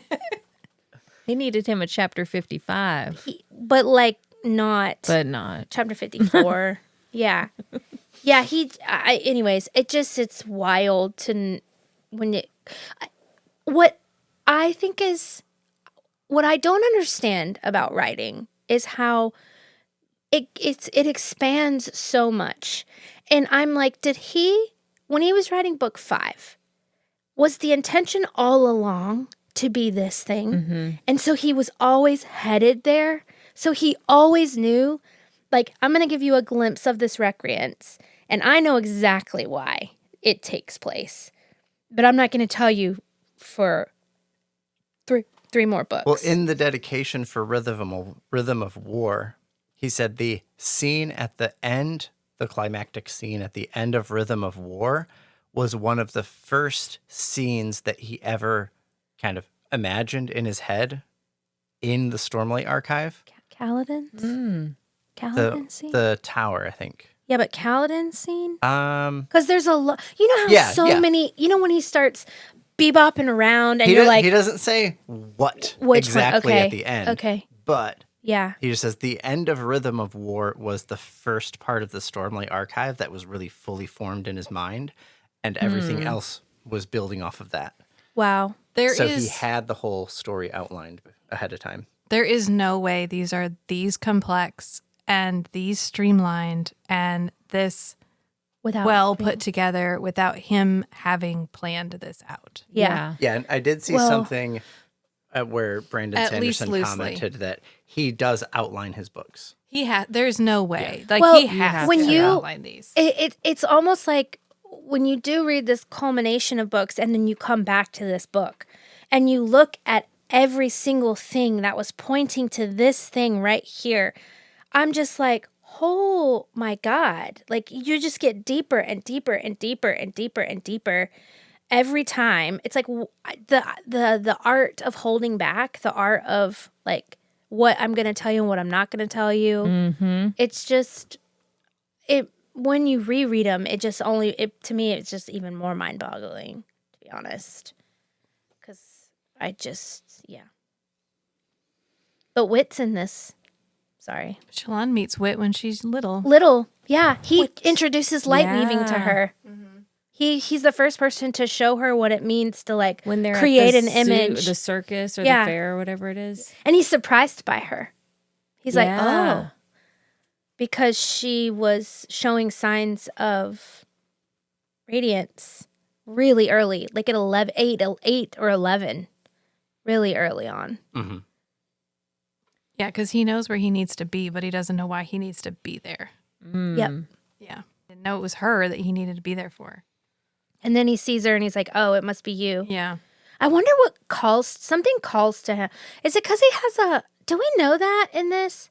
They needed him at chapter 55, But like not chapter 54. Yeah. Yeah, anyways, it's wild to what I think is what I don't understand about writing is how it expands so much. And I'm like, when he was writing book 5, was the intention all along to be this thing? Mm-hmm. And so he was always headed there. So he always knew, like, I'm going to give you a glimpse of this recreance, and I know exactly why it takes place. But I'm not going to tell you for three more books. Well, in the dedication for Rhythm of War, he said the scene at the end, the climactic scene at the end of Rhythm of War, was one of the first scenes that he ever kind of imagined in his head in the Stormlight Archive. Kaladin's? Kaladin's scene? The tower, I think. Yeah, but Kaladin's scene? Um, Because there's a lot. You know how many. You know when he starts bebopping around and you're like, he doesn't say what which exactly one? Okay. at the end. Okay. But Yeah. he just says the end of Rhythm of War was the first part of the Stormlight Archive that was really fully formed in his mind, and everything else was building off of that. Wow. He had the whole story outlined ahead of time. There is no way these are these complex and these streamlined and this Without put together without him having planned this out. Yeah. Yeah, and I did see something where Brandon At least Sanderson loosely. commented that he does outline his books. There's no way. Like Well, he has when to you- outline these. It's almost like when you do read this culmination of books and then you come back to this book and you look at every single thing that was pointing to this thing right here, I'm just like, oh my God. Like you just get deeper and deeper and deeper and deeper and deeper every time. It's like the art of holding back, the art of like what I'm going to tell you and what I'm not going to tell you. Mm-hmm. It's just, when you reread them, to me, it's just even more mind boggling, to be honest. Because yeah. But Wit's in this. Sorry. Shalon meets Wit when she's little. Yeah. He introduces light weaving to Yeah. her. He's the first person to show her what it means to like When they're create at an image. the circus or Yeah. the fair or whatever it is. And he's surprised by her. He's like, Yeah. oh. Because she was showing signs of radiance really early, like at 8 or 11, really early on. Mm-hmm. Yeah, because he knows where he needs to be, but he doesn't know why he needs to be there. Yep. Yeah. Didn't know it was her that he needed to be there for. And then he sees her and he's like, oh, it must be you. Yeah. I wonder something calls to him. Is it because he has do we know that in this?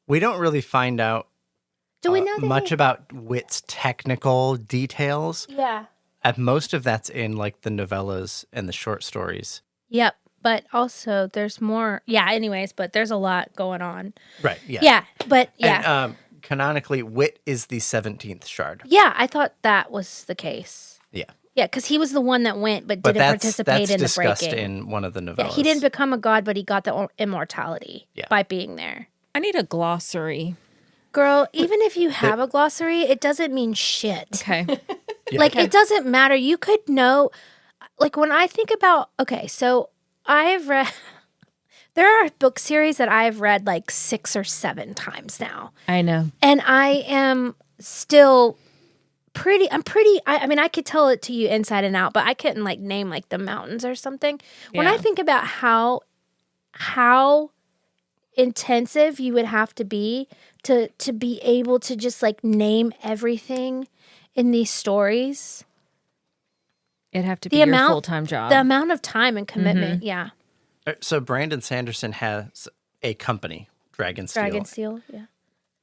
We don't really find out Do we know that much about Wit's technical details. Yeah. Most of that's in like the novellas and the short stories. Yep. But also there's more. Yeah, anyways, but there's a lot going on. Right. Yeah. Yeah. But yeah. And canonically, Wit is the 17th shard. Yeah, I thought that was the case. Yeah. Yeah, because he was the one that went but But didn't that's participate in the discussed breaking. in one of the novellas. Yeah, he didn't become a god, but he got the immortality by being there. I need a glossary. Girl, even if you have a glossary, it doesn't mean shit. Okay. Yeah. Like, it doesn't matter. You could know, like, when I think about, okay, so I've read, there are book series that I've read like 6 or 7 times now. I know. And I am still I mean, I could tell it to you inside and out, but I couldn't like name like the mountains or something. When I Yeah. think about how intensive you would have to be able to just like name everything in these stories, It'd have to be the your amount, full-time job. the amount of time and commitment. Yeah. So Brandon Sanderson has a company, Dragonsteel. Dragonsteel. Yeah.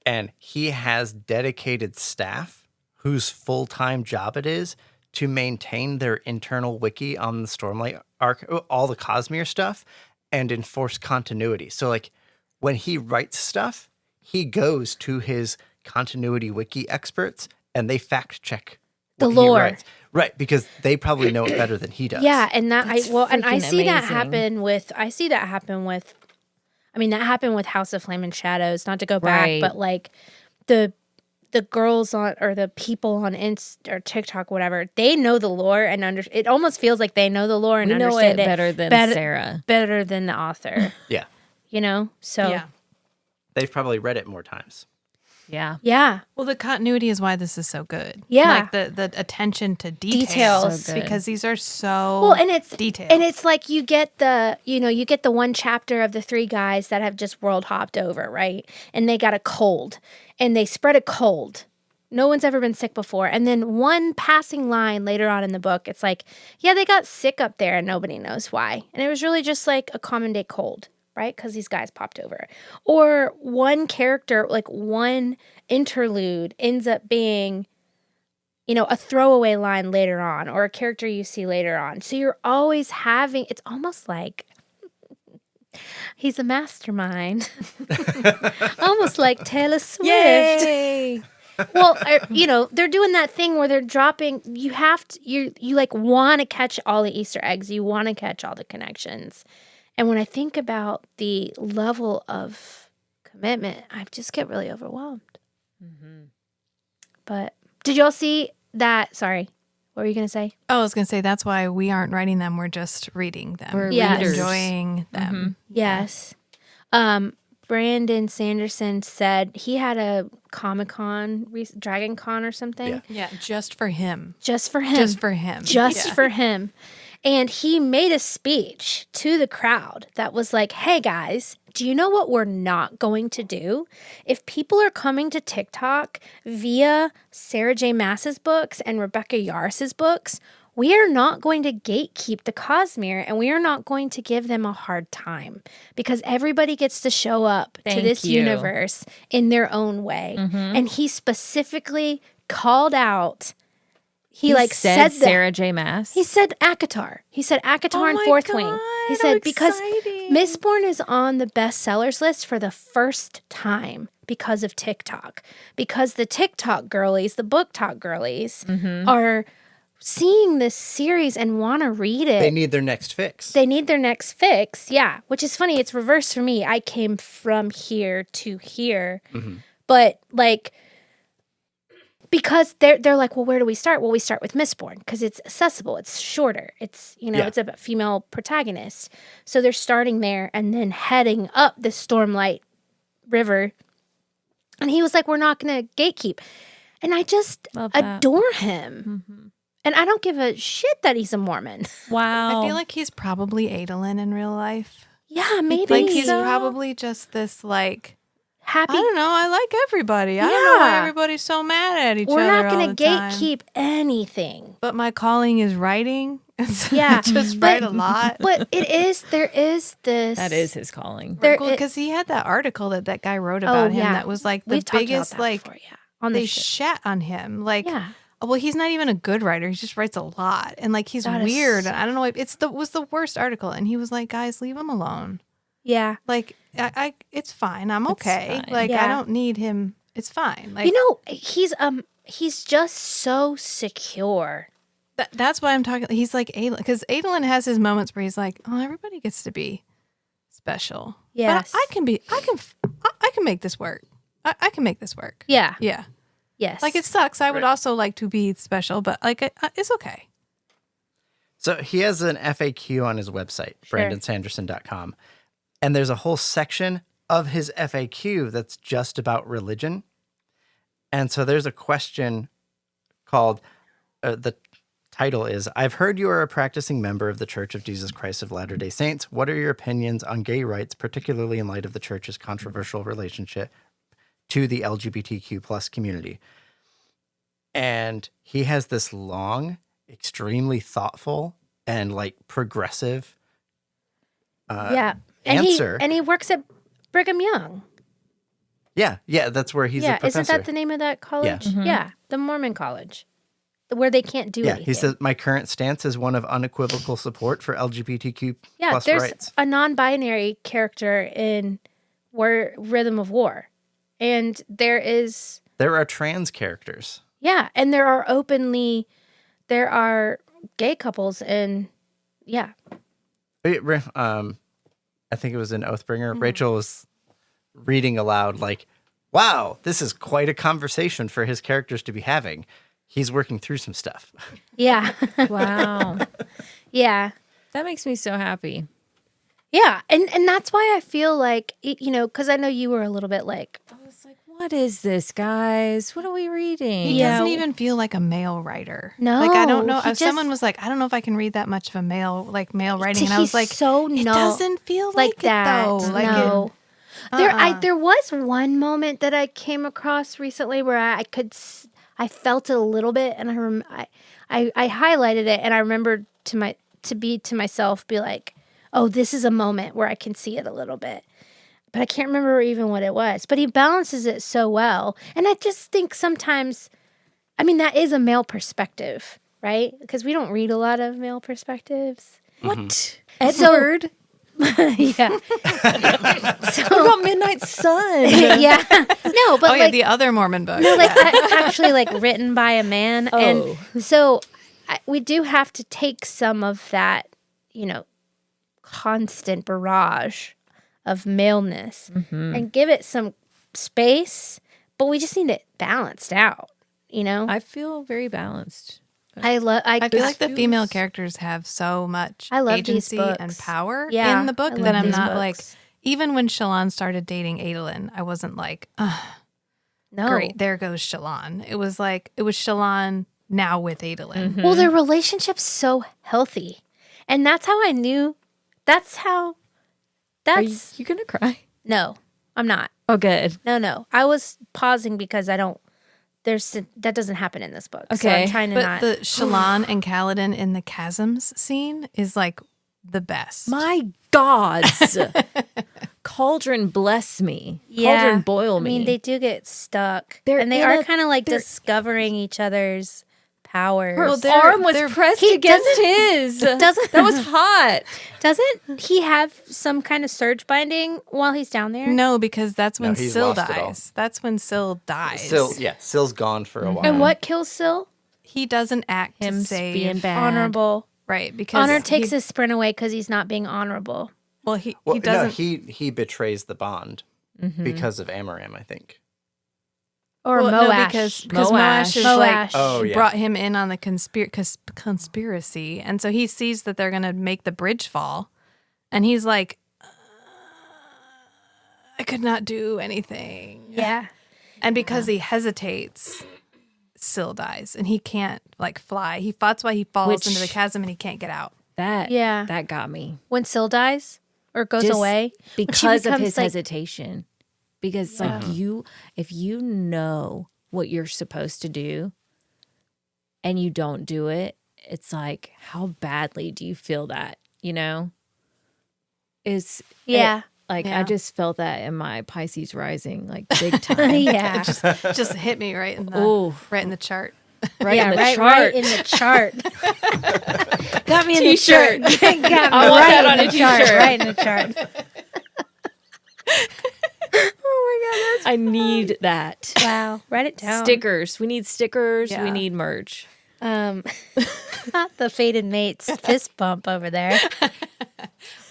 And he has dedicated staff whose full-time job it is to maintain their internal wiki on the Stormlight Archive, all the Cosmere stuff, and enforce continuity. So, like, when he writes stuff, he goes to his continuity wiki experts, and they fact-check The what he lore. writes. Right, because they probably know it better than he does. Yeah, and that That's and I freaking see that amazing. happen with that happened with House of Flame and Shadows, not to go back, Right. but like the girls on or the people on Inst or TikTok, whatever, they know the lore and it almost feels like they know the lore and We know understand it better than Sarah. better than the author, Yeah. you know? So Yeah. They've probably read it more times. Yeah. yeah. Well, the continuity is why this is so good. Yeah. Like the attention to details. Details. So good. Because these are so Well, and it's detailed. and it's like you get the one chapter of the three guys that have just world hopped over, right? And they got a cold, and they spread a cold. No one's ever been sick before. And then one passing line later on in the book, it's like, yeah, they got sick up there, and nobody knows why. And it was really just like a common day cold, right? Because these guys popped over. Or one character, like one interlude, ends up being a throwaway line later on or a character you see later on. So you're always having, it's almost like he's a mastermind. Almost like Taylor Swift. Yay! Well, they're doing that thing where they're dropping, you have to, you like want to catch all the Easter eggs. You want to catch all the connections. And when I think about the level of commitment, I just get really overwhelmed. But did y'all see that? Sorry, what were you going to say? I was going to say that's why we aren't writing them. We're just reading them. We're Yes. readers. Enjoying them. Yes. Brandon Sanderson said he had a Comic-Con, Dragon Con or something. Yeah. Yeah, just for him. Just for him. Just for him. Just Yeah. for him. And he made a speech to the crowd that was like, hey guys, do you know what we're not going to do? If people are coming to TikTok via Sarah J. Maas's books and Rebecca Yarris's books, we are not going to gatekeep the Cosmere, and we are not going to give them a hard time because everybody gets to show up to Thank this you. universe in their own way. And he specifically called out, he said that. Sarah J. Maas. He said ACOTAR. He said ACOTAR Oh and my Fourth Wing. God, He how said because exciting. Mistborn is on the bestsellers list for the first time because of TikTok. Because the TikTok girlies, the book talk girlies, are seeing this series and want to read it. They need their next fix. They need their next fix. Yeah, which is funny. It's reversed for me. I came from here to here. But like, because they're like, well, where do we start? Well, we start with Mistborn because it's accessible. It's shorter. It's, Yeah. it's a female protagonist. So they're starting there and then heading up the Stormlight River. And he was like, we're not going to gatekeep. And I just Love that. adore him. And I don't give a shit that he's a Mormon. Wow. I feel like he's probably Adolin in real life. Yeah, maybe. Like he's so. probably just this like, Happy. I don't know, I like everybody. I don't know why Yeah. everybody's so mad at each We're other not all going to the time. gatekeep anything. But my calling is writing. And so Yeah, I just but- write a lot. But there is this. that is his calling. There- Because he had that article that guy wrote about him yeah. that was like the We've talked about biggest that like before, yeah. On they the show. shat on him. Like Yeah. well, he's not even a good writer. He just writes a lot. And like he's That is- weird. And I don't know. Was the worst article. And he was like, guys, leave him alone. Yeah. Like I it's fine. I'm okay. fine. Like Yeah. I don't need him. It's fine. Like He's just so secure. that's why I'm talking. He's like Adolin, because Adolin has his moments where he's like, oh, everybody gets to be special. Yes. But I can make this work. I can make this work. Yeah. Yeah. Yes. Like it sucks. I would also like to be special, but like it's okay. So he has an FAQ on his website, brandonsanderson.com. And there's a whole section of his FAQ that's just about religion. And so there's a question called, the title is, I've heard you are a practicing member of the Church of Jesus Christ of Latter-day Saints. What are your opinions on gay rights, particularly in light of the church's controversial relationship to the LGBTQ plus community? And he has this long, extremely thoughtful and like progressive yeah. answer. And he works at Brigham Young. Yeah, that's where he's a yeah, professor. isn't that the name of that college? Yeah, the Mormon college, where they can't do anything. He says, my current stance is one of unequivocal support for LGBTQ plus there's rights. a non-binary character in Rhythm of War, and there are trans characters. Yeah, and there are gay couples, and yeah. I think it was in Oathbringer. Rachel was reading aloud like, wow, this is quite a conversation for his characters to be having. He's working through some stuff. Yeah. Wow. Yeah. That makes me so happy. Yeah, and that's why I feel like, because I know you were a little bit like, I was like, what is this, guys? What are we reading? He Yeah. doesn't even feel like a male writer. No, like I don't know. he If someone was like, I don't know if I can read that much of a male writing, and I he's was like, so it no, doesn't feel like that. it though. Like No. There was one moment that I came across recently where I felt it a little bit, and I highlighted it, and I remembered to myself, be like, oh, this is a moment where I can see it a little bit. But I can't remember even what it was. But he balances it so well. And I just think sometimes, that is a male perspective, right? Because we don't read a lot of male perspectives. What? Edward? Yeah. What about Midnight Sun? Yeah. No, but the other Mormon book. No, actually written by a man. Oh. And so we do have to take some of that, constant barrage of maleness and give it some space, but we just need it balanced out, I feel very balanced. I feel like the female characters have so much I love these agency books. and power Yeah, in the book I love that I'm these not books. like, even when Shallan started dating Adolin, I wasn't like, no. great, there goes Shallan. It was Shallan now with Adolin. Well, their relationship's so healthy. And that's how I knew Are you gonna cry? No, I'm not. Oh, good. No. I was pausing because that doesn't happen in this book. So Okay. I'm trying to But not. the Shallan and Kaladin in the chasms scene is like the best. My gods. Cauldron bless me. Yeah. Cauldron boil me. they do get stuck. They're and they in are a- kind of like they're- discovering each other's powers. Her they're- arm was they're- pressed He against doesn't- his. doesn't- That was hot. Doesn't he have some kind of surge binding while he's down there? No, because that's when he's Syl lost it all. dies. That's when Syl dies. Syl's gone for a while. And what kills Syl? He doesn't act Him to save. being bad. Honorable. Right, because Honor takes his sprint away because he's not being honorable. Well, he Well, doesn't. No, he betrays the bond because of Amaram, I think. Or well, Moash. no, because Moash. Moash is Moash. like Oh, yeah. brought him in on the conspiracy, and so he sees that they're going to make the bridge fall, and he's like, "I could not do anything." Yeah. And because he hesitates, Syl dies, and he can't fly. That's why he falls into the chasm, and he can't get out. That got me. When Syl dies or goes Just away. when she because of becomes, his hesitation. Because if you know what you're supposed to do and you don't do it, it's like, how badly do you feel that? Yeah. Yeah. I just felt that in my Pisces rising, big time. Yeah. Just hit me right in the Ooh. right in the chart. Right in the right chart. in the chart. Got me in T-shirt. the chart. Got me I want right that in on the a chart. t-shirt. Right in the chart. I need that. Wow. Write it down. Stickers. We need stickers. Yeah. We need merch. Not the Fated Mates fist bump over there.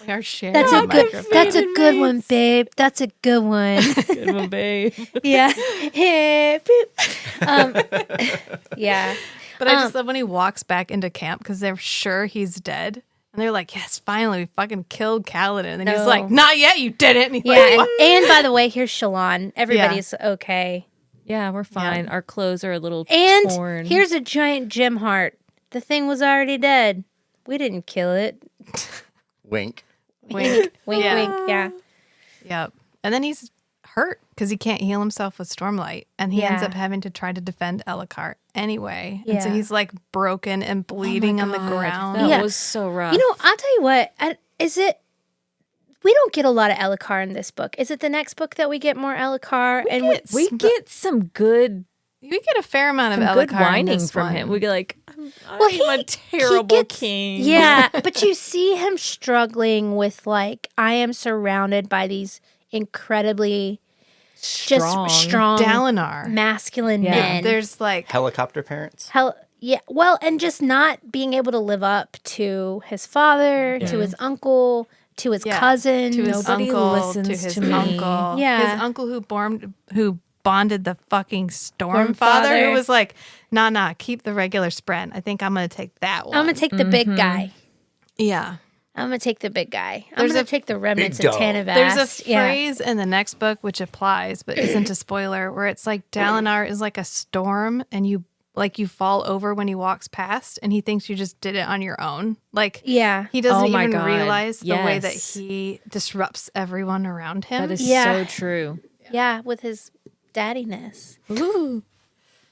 We are sharing. That's the a good. microphone. That's a good one, babe. That's a good one. Good one, babe. Yeah. Yeah. Boop. Yeah. But I just love when he walks back into camp because they're sure he's dead. And they're like, yes, finally, we fucking killed Kaladin. And then he's No. like, not yet, you didn't. And he's Yeah. like, And, "What?" and by the way, here's Shallan. Everybody's okay. Yeah, we're fine. Our clothes are a little And torn. here's a giant gem heart. The thing was already dead. We didn't kill it. Wink. Wink. Wink, Yeah. wink. Yeah. Yep. And then he's hurt because he can't heal himself with Stormlight. And he ends Yeah. up having to try to defend Ellicott anyway. And so Yeah. he's broken and bleeding on the ground. That Yeah. was so rough. You know, I'll tell you what. we don't get a lot of Elhokar in this book. Is it the next book that we get more Elhokar? We get some good We get a fair amount of good Elhokar in whining this from one. him. We get like, Well, I'm a terrible king. Yeah, but you see him struggling with like, I am surrounded by these incredibly Strong. just strong, Dalinar. masculine Yeah. men. There's like Helicopter parents. Yeah, well, and just not being able to live up to his father, to his uncle, to his cousin, to his Nobody uncle, listens to his to me. uncle, Yeah. his uncle who bonded the fucking Storm Stormfather. Father, who was like, nah, keep the regular spread. I think I'm gonna take that one. I'm gonna take the big guy. yeah. I'm gonna take the big guy. I'm There's gonna a take the remnants big of dog. Tanavast. There's a phrase in the next book which applies, but isn't a spoiler, where it's like Dalinar is like a storm, and you fall over when he walks past, and he thinks you just did it on your own. Like, Yeah. he doesn't Oh my even God. realize the way that Yes. he disrupts everyone around him. That is Yeah. so true. Yeah, with his daddiness. Ooh.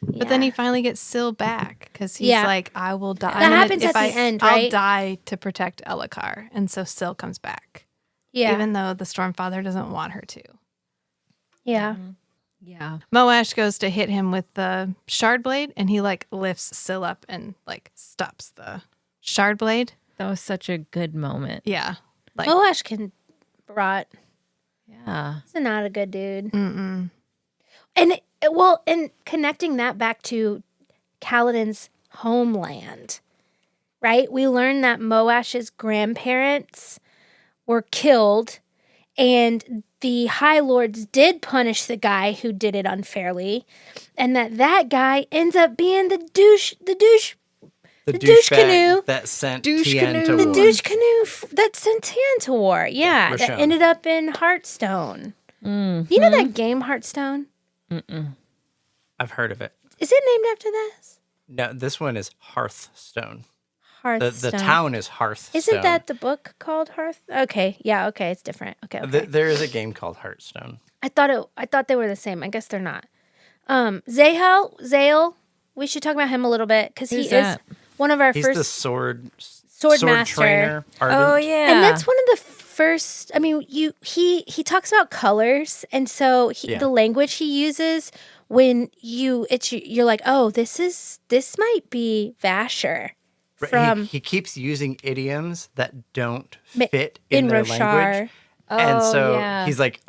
But then he finally gets Syl back because he's Yeah. like, I will die. That happens at the end, I'll right? die to protect Elhokar. And so Syl comes back. Yeah. Even though the Stormfather doesn't want her to. Yeah. Yeah. Moash goes to hit him with the shard blade, and he like lifts Syl up and like stops the shard blade. That was such a good moment. Yeah. Like, Moash can rot. Yeah. He's not a good dude. mm-mm. And and connecting that back to Kaladin's homeland, right? We learned that Moash's grandparents were killed, and the High Lords did punish the guy who did it unfairly, and that guy ends up being the douche The douche douchebag canoe. that sent Douche Tien canoe. to The war. douche canoe that sent Tien to war. Yeah, that Rashon. ended up in Hearthstone. You know that game Hearthstone? I've heard of it. Is it named after this? No, this one is Hearthstone. Hearthstone. The town is Hearthstone. Isn't that the book called Hearth? Okay, yeah, okay, it's different. Okay, okay. There is a game called Hearthstone. I thought they were the same. I guess they're not. Zale, we should talk about him a little bit because he Who's is that? one of our He's first the sword master. trainer. Ardent. Oh yeah. And that's one of the first. I mean, he talks about colors, and so Yeah. the language he uses when you're like, oh, this might be Vasher Right, from he keeps using idioms that don't Mi- fit in in their Roshar. language. And Oh, so yeah. he's like,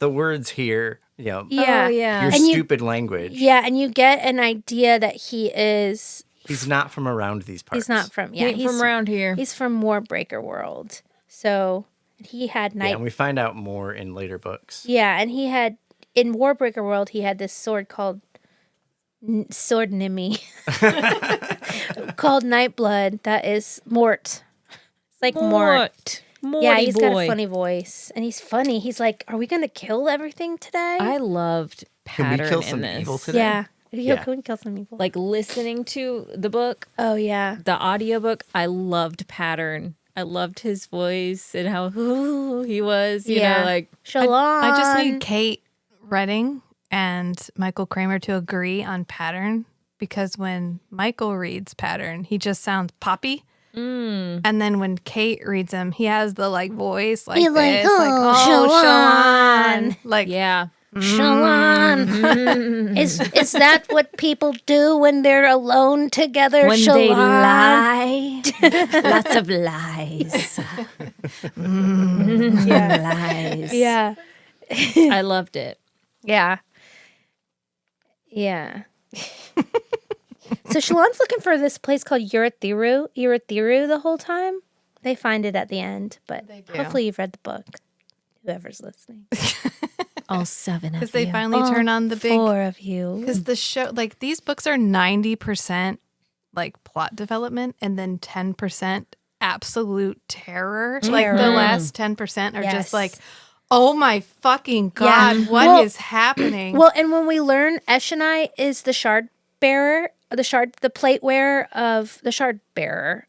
the words here, Yeah, Oh, yeah. your And you- stupid language. yeah, and you get an idea that he's not from around these parts. He's not from He ain't from around here. He's from Warbreaker World. So he had Yeah, night. and we find out more in later books. Yeah, and he had in Warbreaker World he had this sword called Sword Nimi called Nightblood. That is Mort. It's like Mort. Yeah, he's got a funny voice, and he's funny. He's like, "Are we gonna kill everything today?" I loved Can we pattern kill in some this. evil today? yeah. Yeah. Can we kill some people? Like listening to the book, Oh yeah. the audiobook, I loved pattern. I loved his voice and how he was, you know, like Shalom. I just need Kate Redding and Michael Kramer to agree on pattern, because when Michael reads pattern, he just sounds poppy. And then when Kate reads him, he has the like voice like He's this, like, like, "Oh, Shalon." Like, yeah. Shalon. Is that what people do when they're alone together? When Shalon? they lie. Lots of lies. Lies. Yeah. I loved it. Yeah. Yeah. So Shalon's looking for this place called Urithiru the whole time. They find it at the end, but They do. hopefully you've read the book. Whoever's listening. All seven of because they you. finally turn on the big. 4 of you. Because the show, like these books are 90% like plot development and then 10% absolute terror. Like the Terror. last 10% are Yes. just like, oh my fucking Yeah. God, what is Well- happening? Well, and when we learn Eshonai is the shard bearer, the plate wearer of the shard bearer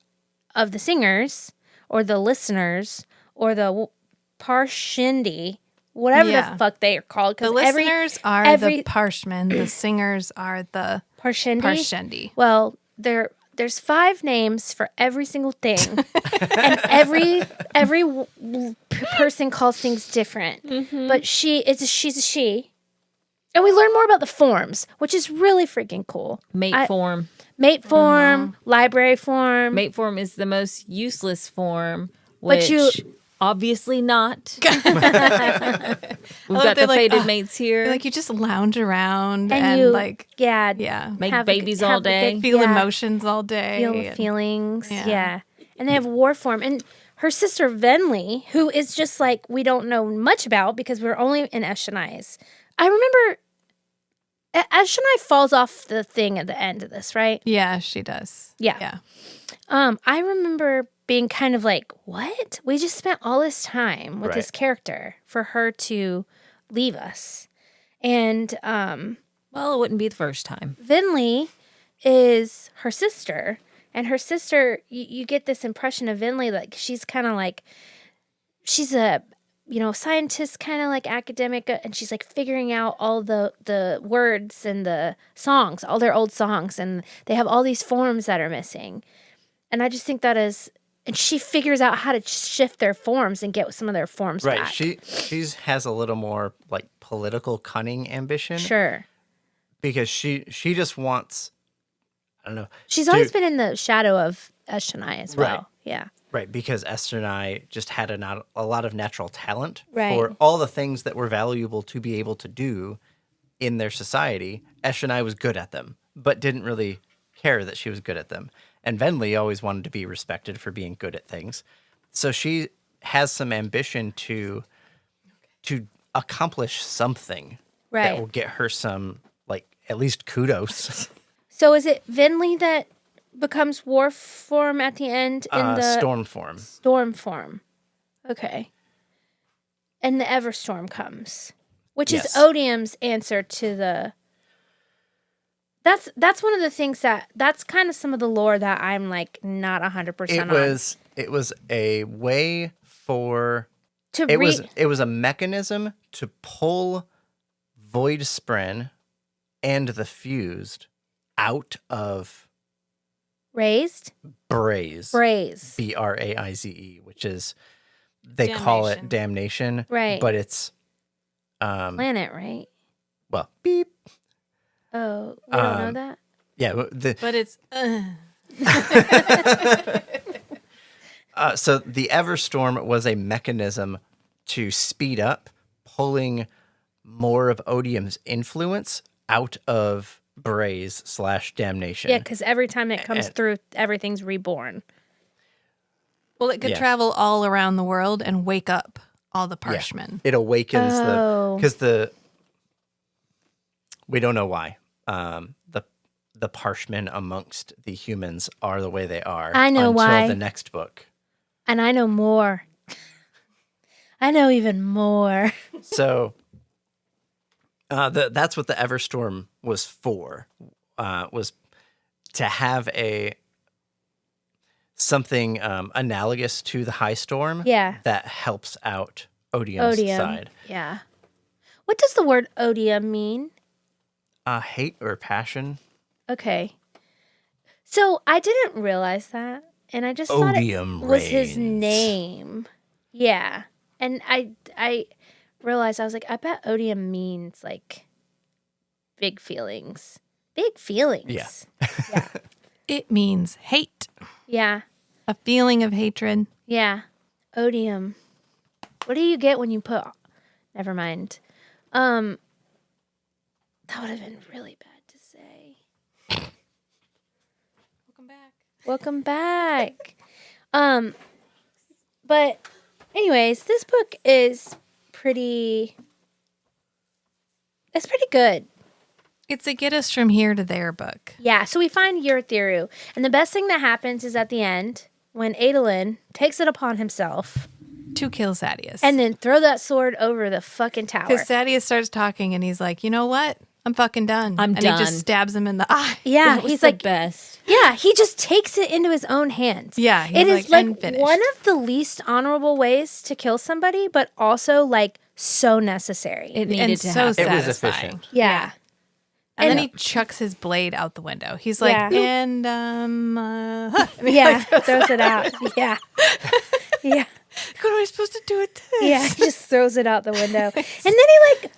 of the singers or the listeners or the Parshindi, whatever Yeah. the fuck they are called. the 'Cause every listeners are every- the Parshmen, the singers are the Parshindi. Parshendi. Well, there's 5 names for every single thing, and every person calls things different. But she's a she. And we learn more about the forms, which is really freaking cool. Mate form. Mate form, library form. Mate form is the most useless form, But which you- obviously not. We've got the fated mates here. Like you just lounge around and and you, like yeah, Make have babies all day. feel emotions all day. feel and- feelings. Yeah. Yeah. And they have war form. And her sister Venli, who is just like we don't know much about because we're only in Eshonai's. I remember Eshonai falls off the thing at the end of this, right? Yeah, she does. Yeah. I remember being kind of like, what? We just spent all this time with this Right. character for her to leave us. And Well, it wouldn't be the first time. Vinley is her sister. And her sister, you get this impression of Vinley, like she's kind of like, she's a, scientist, kind of like academic, and she's like figuring out all the words and the songs, all their old songs, and they have all these forms that are missing. And I just think that is, and she figures out how to shift their forms and get some of their forms Right. back. She has a little more like political cunning ambition. Sure. Because she just wants, I don't know. She's always been in the shadow of Eshonai as well. Right. Yeah. Right, because Esther and I just had a lot of natural talent Right. for all the things that were valuable to be able to do in their society. Esther and I was good at them, but didn't really care that she was good at them. And Venli always wanted to be respected for being good at things. So she has some ambition to accomplish something Right. that will get her some, like, at least kudos. So is it Vinley that becomes war form at the end in the Storm form. storm form? Okay. And the Everstorm comes, which Yes. is Odium's answer to the. That's one of the things that's kind of some of the lore that I'm like not 100% It was a way for to it was a mechanism to pull Void Spren and the Fused out of raised Braize. Braize. Braize, which is they call it damnation. Right. But it's Planet, right? well, beep. Oh, we don't know that. Yeah, But it's so the Everstorm was a mechanism to speed up pulling more of Odium's influence out of Braize / damnation. Yeah, because every time it comes through, everything's reborn. well, it could Yeah. travel all around the world and wake up all the Parshmen. It awakens Oh. because we don't know why. The Parshmen amongst the humans are the way they are. I know until why. the next book. And I know more. I know even more. So that's what the Everstorm was for. Was to have something analogous to the High Storm. Yeah. That helps out Odium's side. Yeah. What does the word odium mean? Hate or passion. Okay. So I didn't realize that. And I just thought it Odium was his reigns. name. Yeah. And I realized, I was like, I bet odium means like big feelings. Big feelings. Yeah. Yeah. It means hate, Yeah. a feeling of hatred. Yeah. Odium. What do you get when you put never mind. That would have been really bad to say. Welcome back. Welcome back. But anyways, this book is pretty good. It's a get us from here to there book. Yeah, so we find Yurthiru. And the best thing that happens is at the end, when Adolin takes it upon himself To kill Sadius. and then throw that sword over the fucking tower. because Sadius starts talking and he's like, you know what? I'm fucking done. I'm and done. he just stabs him in the eye. Yeah, That was he's the like, best. yeah, he just takes it into his own hands. Yeah, he's it is like, like unfinished. one of the least honorable ways to kill somebody, but also like so necessary. It And needed to so happen. It was satisfying. efficient. yeah. And then And- he chucks his blade out the window. He's like, Yeah. and Yeah, throws it out. Yeah. Yeah. What am I supposed to do with this? Yeah, he just throws it out the window. And then he like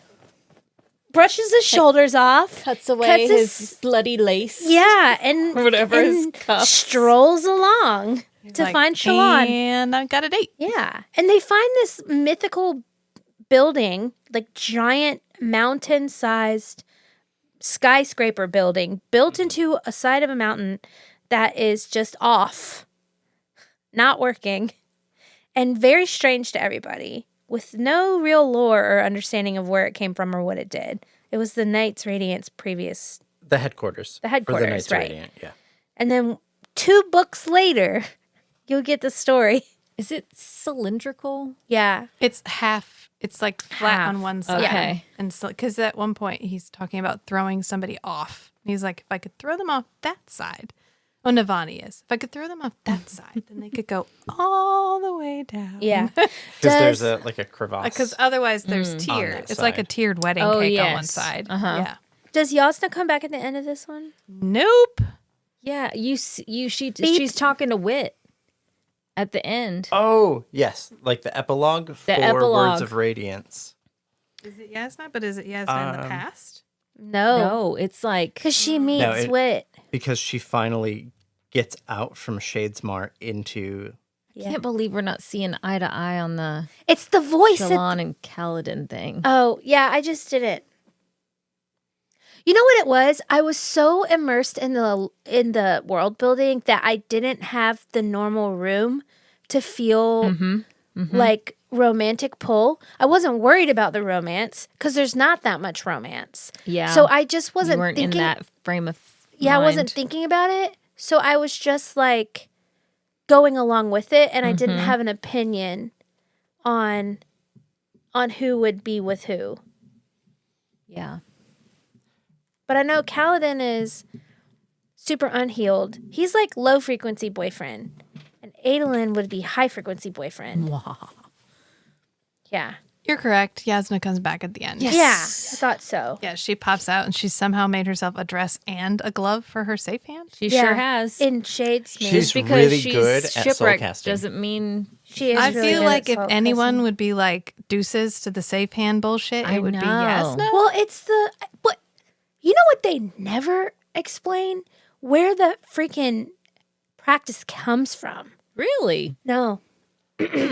brushes his shoulders off. Cuts away Cuts his bloody lace. Yeah, and, Whatever his and cuffs. strolls along to Like, find Shalon. And I've got a date. Yeah. And they find this mythical building, like giant mountain-sized skyscraper building built into a side of a mountain that is just off, not working, and very strange to everybody, with no real lore or understanding of where it came from or what it did. It was the Knights Radiance previous. The headquarters. The for headquarters, Knights right. Radiant, yeah. And then 2 books later, you'll get the story. Is it cylindrical? Yeah. It's half. It's like flat Half. on one side. Okay. And so, because at one point he's talking about throwing somebody off. He's like, if I could throw them off that side. Oh, Navani is. If I could throw them off that side, then they could go all the way down. Yeah. Because there's a crevasse. Because otherwise there's tier. that It's like a side. tiered wedding Oh, cake on one yes. side. Uh-huh. Yeah. Does Yasna come back at the end of this one? Nope. Yeah, she's talking to Wit at the end. Oh, yes. Like the epilogue for epilogue. Words of Radiance. Is it Yasna? But is it Yasna in the past? No. No, it's like Because she meets it- Wit. Because she finally gets out from Shadesmar into... I can't believe we're not seeing eye to eye on the It's the voice. Shalon and Kaladin thing. Oh, yeah, I just didn't. You know what it was? I was so immersed in the world building that I didn't have the normal room to feel like romantic pull. I wasn't worried about the romance because there's not that much romance. Yeah. So I just wasn't you weren't thinking. in that frame of Yeah, I wasn't mind. thinking about it. So I was just like going along with it, and I didn't have an opinion on who would be with who. Yeah. But I know Kaladin is super unhealed. He's like low frequency boyfriend, and Adolin would be high frequency boyfriend. Yeah. You're correct. Yasna comes back at the end. Yeah, I thought so. Yeah, she pops out and she's somehow made herself a dress and a glove for her safe hand. She Yeah. sure has. In Shadesmith. She's because really she's good at soul shipwrecked casting. doesn't mean she is I really feel good like at if soul anyone casting. would be like deuces to the safe hand bullshit, I it would be know. Yasna. Well, it's the what you know what they never explain? Where the freaking practice comes from. really. No.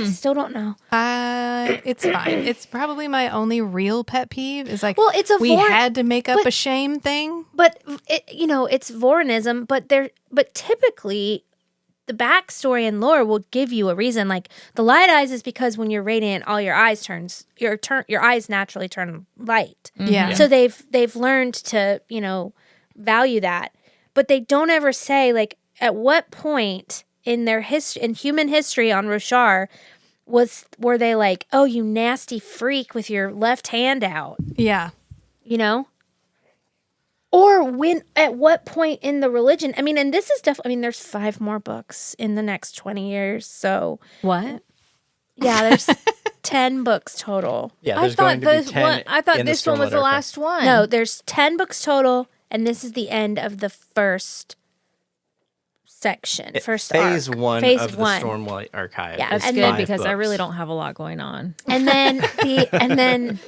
Still don't know. It's fine. It's probably my only real pet peeve is like, Well, it's a we had to make up but- a shame thing. But it's Vorinism, but typically the backstory and lore will give you a reason. Like the light eyes is because when you're radiant, all your eyes your eyes naturally turn light. Yeah. So they've learned to, value that. But they don't ever say like at what point in their in human history on Roshar were they like, oh, you nasty freak with your left hand out, Yeah. Or at what point in the religion? I mean, and this is there's 5 more books in the next 20 years. So What? yeah, there's 10 books total. Yeah, I there's thought going to be this 10 one. I thought in the this one was Stormlight the Archive. last one. No, there's 10 books total, and this is the end of the first section, first Phase arc. 1 Phase of the 1. Stormlight Archive. Yeah, is that's and good then- 5 because I books. really don't have a lot going on. And then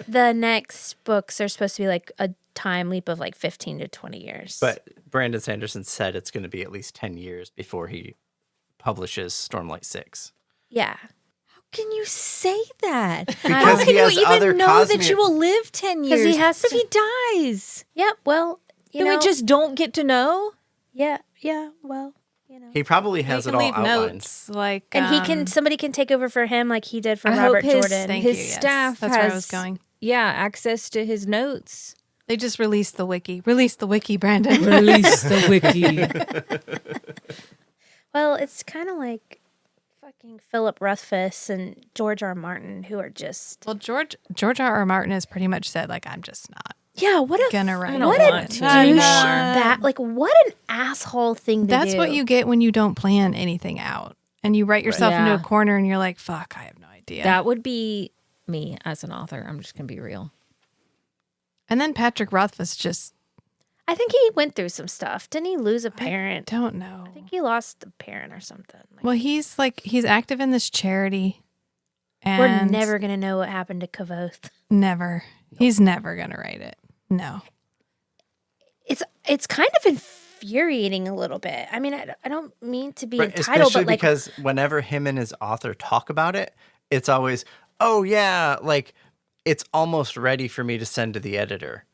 the next books are supposed to be like a time leap of like 15 to 20 years. But Brandon Sanderson said it's going to be at least 10 years before he publishes Stormlight 6. yeah. Can you say that? Because How he can you has other even know that Cosmere- you will live 10 years? he has What to- if he dies? Yep. Well, Then we just don't get to know? yeah. Well, He probably has You it can all leave outlined. notes like, and somebody can take over for him like he did for I Robert hope his, Jordan. Thank his you, yes. staff That's has where I was going. Yeah, access to his notes. They just released the wiki. Release the wiki, Brandon. Release the wiki. Well, it's kind of like fucking Philip Rothfuss and George R. Martin, who are just Well, George R. Martin has pretty much said, like, I'm just not what a gonna write. don't what it. a want douche to I know. that like what an asshole thing to That's do. what you get when you don't plan anything out and you write yourself into Yeah. a corner and you're like, fuck, I have no idea. That would be me as an author. I'm just going to be real. And then Patrick Rothfuss just I think he went through some stuff. Didn't he lose a parent? don't know. I think he lost a parent or something. Like, Well, he's active in this charity And We're never going to know what happened to Kavoth. never. He's never gonna write it. No. It's kind of infuriating a little bit. I mean, I don't mean to be Right, entitled, especially but like, because whenever him and his author talk about it, it's always, oh yeah, like it's almost ready for me to send to the editor.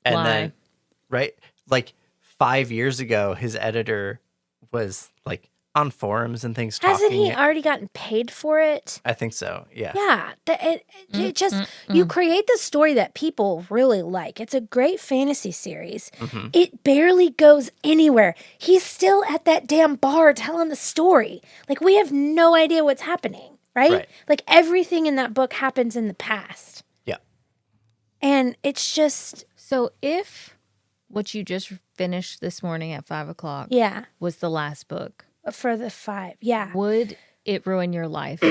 And Why? then, right, like 5 years ago, his editor was like on forums and things hasn't talking. he already gotten paid for it? I think so. Yeah. Yeah, it just you create the story that people really like. It's a great fantasy series. Mm-hmm. It barely goes anywhere. He's still at that damn bar telling the story. Like we have no idea what's happening, right? Right. Like everything in that book happens in the past, Yeah. and it's just So if what you just finished this morning at 5:00 yeah was the last book, for the 5. Yeah. would it ruin your life?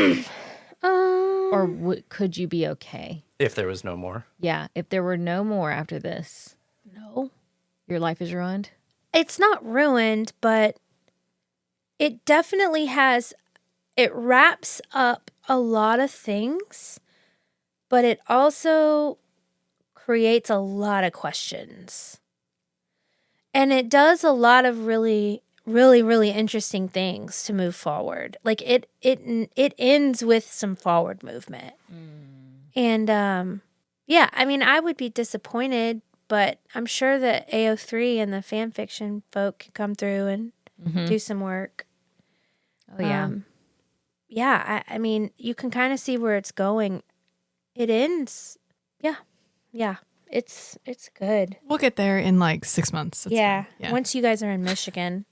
Or could you be okay? If there was no more. Yeah, if there were no more after this, No. your life is ruined? It's not ruined, but it definitely has, it wraps up a lot of things, but it also creates a lot of questions. And it does a lot of really interesting things to move forward. Like it ends with some forward movement. And yeah, I mean, I would be disappointed, but I'm sure that AO3 and the fan fiction folk can come through and do some work. Oh, yeah. Yeah, I mean, you can kind of see where it's going. It ends. Yeah. It's good. We'll get there in like 6 months. That's Yeah. fine. Yeah. Once you guys are in Michigan.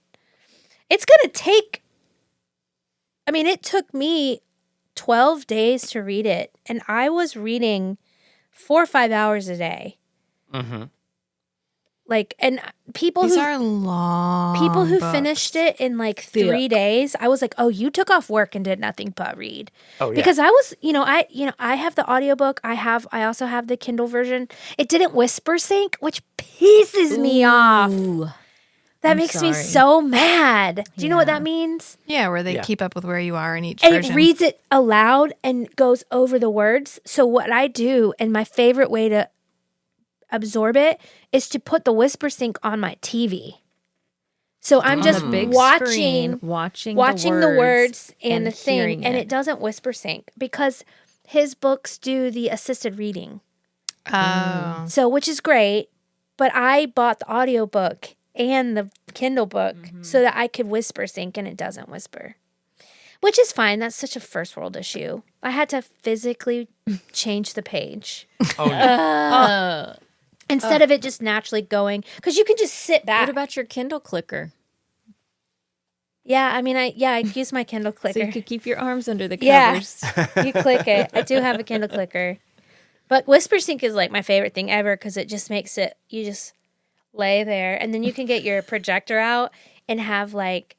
It's going to take, I mean, it took me 12 days to read it, and I was reading 4 or 5 hours a day. Mm-hmm. Like, and people These who are long. people who books. finished it in like 3 days, I was like, oh, you took off work and did nothing but read. Oh yeah. Because I was, I have the audiobook. I also have the Kindle version. It didn't whisper sync, which pisses me off. Ooh. That I'm makes me sorry. so mad. Do you know what Yeah. that means? Yeah, where they Yeah. keep up with where you are in each And version. it reads it aloud and goes over the words. So what I do, and my favorite way to absorb it, is to put the whisper sync on my TV. So I'm On just the big watching screen, watching the words and and the thing, hearing and it. it doesn't whisper sync because his books do the assisted reading. Oh. So, which is great, but I bought the audiobook and the Kindle book so that I could whisper sync, and it doesn't whisper. Which is fine. That's such a first world issue. I had to physically change the page Oh, yeah. instead of it just naturally going, because you can just sit back. What about your Kindle clicker? Yeah, I mean, I use my Kindle So clicker. you could keep your arms under the Yeah. covers. You click it. I do have a Kindle clicker. But Whisper Sync is like my favorite thing ever because it just makes it, you just lay there and then you can get your projector out and have like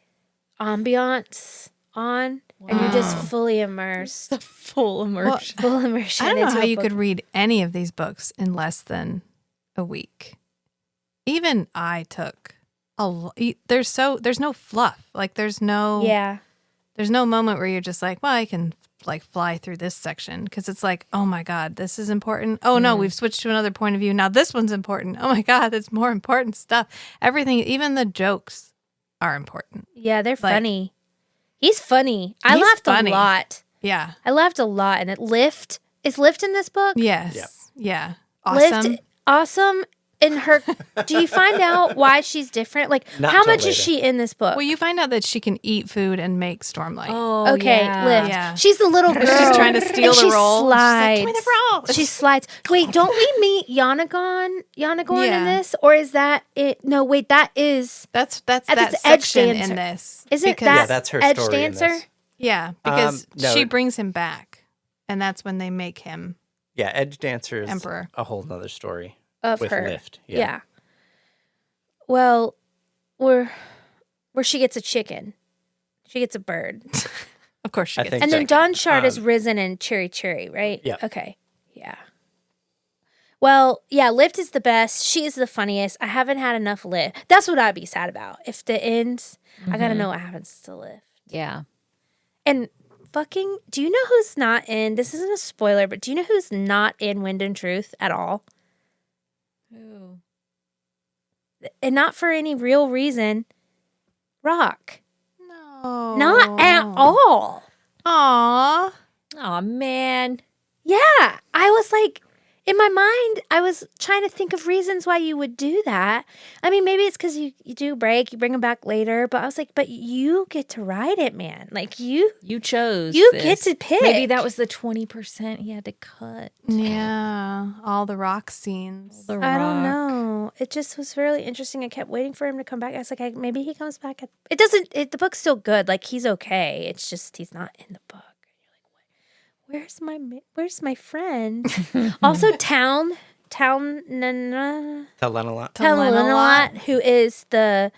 ambiance on and you're just fully immersed. Full immersion. Full immersion. I don't know into how a you book. could read any of these books in less than a week. Even I took there's no fluff. Like there's no moment where you're just like, well, I can like fly through this section because it's like, oh my God, this is important. Oh no, we've switched to another point of view. Now this one's important. Oh my God, it's more important stuff. Everything, even the jokes are important. Yeah, they're Like- funny. He's funny. I He's laughed funny. a lot. Yeah. I laughed a lot. And Lift. Is Lift in this book? Yes. Yep. Yeah. Awesome. Lift, awesome. In her, do you find out why she's different? Like, Not how till much is later. she in this book? Well, you find out that she can eat food and make Stormlight. Oh, Okay, yeah. Lift. Yeah. She's the little girl. She's trying to steal and the she role. Slides. She's like, "Give me the role." She slides. Wait, don't we meet Yanagon in Yeah. this, or is that it? No, wait, that is. That's That's that the Edge section Dancer. in this. Isn't Because- that Yeah, that's her Edge story in Dancer? this. Yeah, because No. she brings him back, and that's when they make him. Yeah, Edge Dancer is Emperor. a whole nother story Of with her. Lift. Yeah. Well, where she gets a chicken, she gets a bird, Of course, she I gets. think and then so. Dawn Shard is risen in Cherry Cherry, right? Yeah. Okay. Yeah. Well, yeah, Lift is the best. She is the funniest. I haven't had enough Lift. That's what I'd be sad about. If the ends, I gotta know what happens to Lift. Yeah. And fucking, do you know who's not in, this isn't a spoiler, but do you know who's not in Wind and Truth at all? Ooh. And not for any real reason. Rock. No. Not at all. Aw. Oh man. Yeah. I was like, in my mind, I was trying to think of reasons why you would do that. I mean, maybe it's because you do break, you bring them back later, but I was like, but you get to ride it, man. Like you chose. get this. to pick. Maybe that was the 20% he had to cut. Yeah. All the rock scenes. The I don't rock. know. It just was really interesting. I kept waiting for him to come back. I was like, maybe he comes back. It doesn't, the book's still good. Like, he's okay. It's just, he's not in the book. Where's my friend? Also, Tallenalot, who is the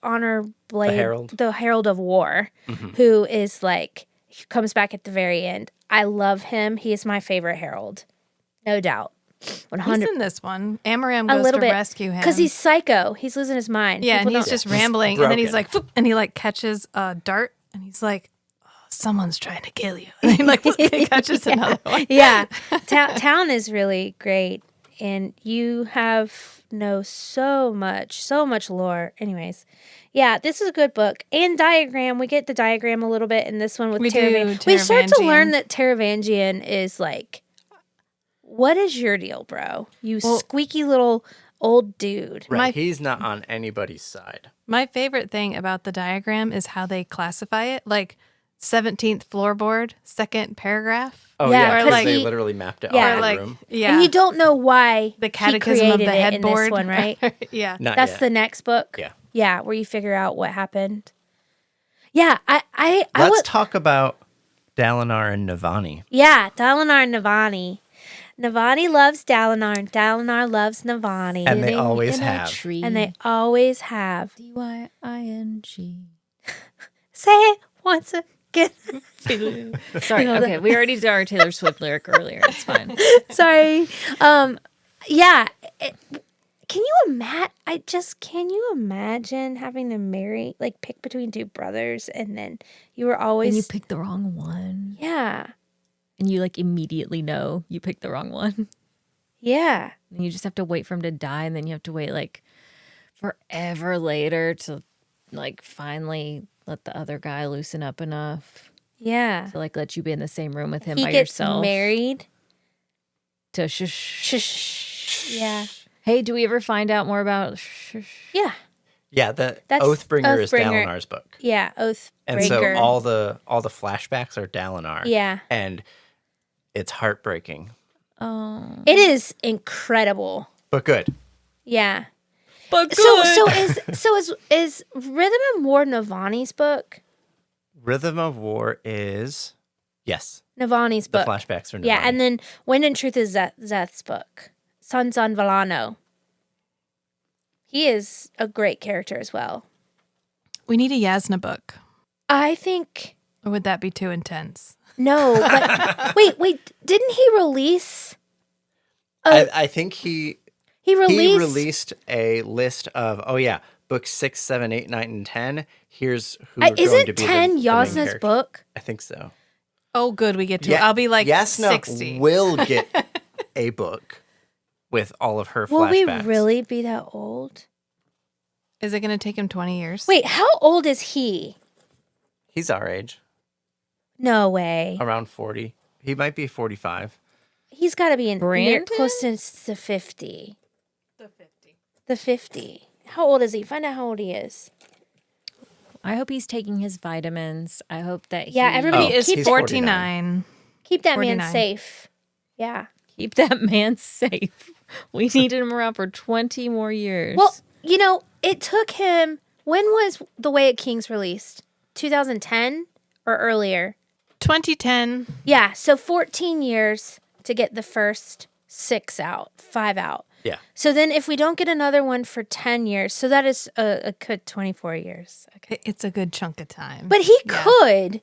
honor blade, the Herald of War, who is like, he comes back at the very end. I love him. He is my favorite herald, no doubt. 100. He's in this one. Amaram A goes little to bit, rescue him because he's psycho. He's losing his mind. yeah, People and he's don't- just rambling, and then he's broken. like, "Phoop," and he like catches a dart, and he's like, oh, "Someone's trying to kill you." And he like he catches another one. Yeah, Town is really great, and you know so much lore. Anyways, yeah, this is a good book. And diagram, we get the diagram a little bit in this one with We do, Taravangian. We start to Taravangian. learn that Taravangian is like, what is your deal, bro? You squeaky little old dude. Right. He's not on anybody's side. My favorite thing about the diagram is how they classify it, like 17th floorboard, second paragraph. Oh, Yeah, yeah, 'cause because they he- literally mapped it yeah. out Or of like, the room. yeah, And you don't know why the he catechism of created the it headboard. in this one, right? Yeah. Not That's yet. the next book. Yeah. Yeah, where you figure out what happened. Yeah, I Let's would. talk about Dalinar and Navani. Yeah, Dalinar and Navani. Navani loves Dalinar, and Dalinar loves Navani. And they Living always in a have. tree. And they always have. DYING. Say it once again. Sorry. Okay, we already did our Taylor Swift lyric earlier. It's fine. Sorry. Yeah. Can you imagine? Can you imagine having to pick between two brothers, and then you were always. And you picked the wrong one. Yeah. And you like immediately know you picked the wrong one. Yeah. And you just have to wait for him to die, and then you have to wait like forever later to like finally let the other guy loosen up enough Yeah. to like let you be in the same room with him He by gets yourself. married. To shush. Shh. Yeah. Hey, do we ever find out more about Yeah. Yeah, the That's Oathbringer is Oathbringer. Dalinar's book. Yeah. Oathbreaker. And so all the flashbacks are Dalinar. Yeah. And it's heartbreaking. Oh. It is incredible. But good. Yeah. But Is Rhythm and War Navani's book? Rhythm of War is Navani's the book. flashbacks are Navani. Yeah, and then Wind and Truth is Zeth's book. Sansan Villano. He is a great character as well. We need a Yasna book. I think Or would that be too intense? no, but wait, didn't he release? I think he He released a list of books 6, 7, 8, 9, and 10. Here's who are going to Isn't be 10 the main Yasna's characters. book? I think so. Oh, good. We get to. I'll be like Yasna 60. will get a book with all of her Will we flashbacks. really be that old? Is it going to take him 20 years? Wait, how old is he? He's our age, No way. around 40. He might be 45. He's got to be Brandon? close to 50. The 50. The 50. How old is he? Find out how old he is. I hope he's taking his vitamins. I hope that Yeah, everybody- He is keep- 49. Keep that man 49. safe. Yeah. keep that man safe. We needed him around for 20 more years. Well, it took him. When was The Way of Kings released? 2010 or earlier? 2010. Yeah, so 14 years to get the first 5 out. Yeah. So then if we don't get another one for 10 years, so that is a good 24 years. Okay. It's a good chunk of time. But he could,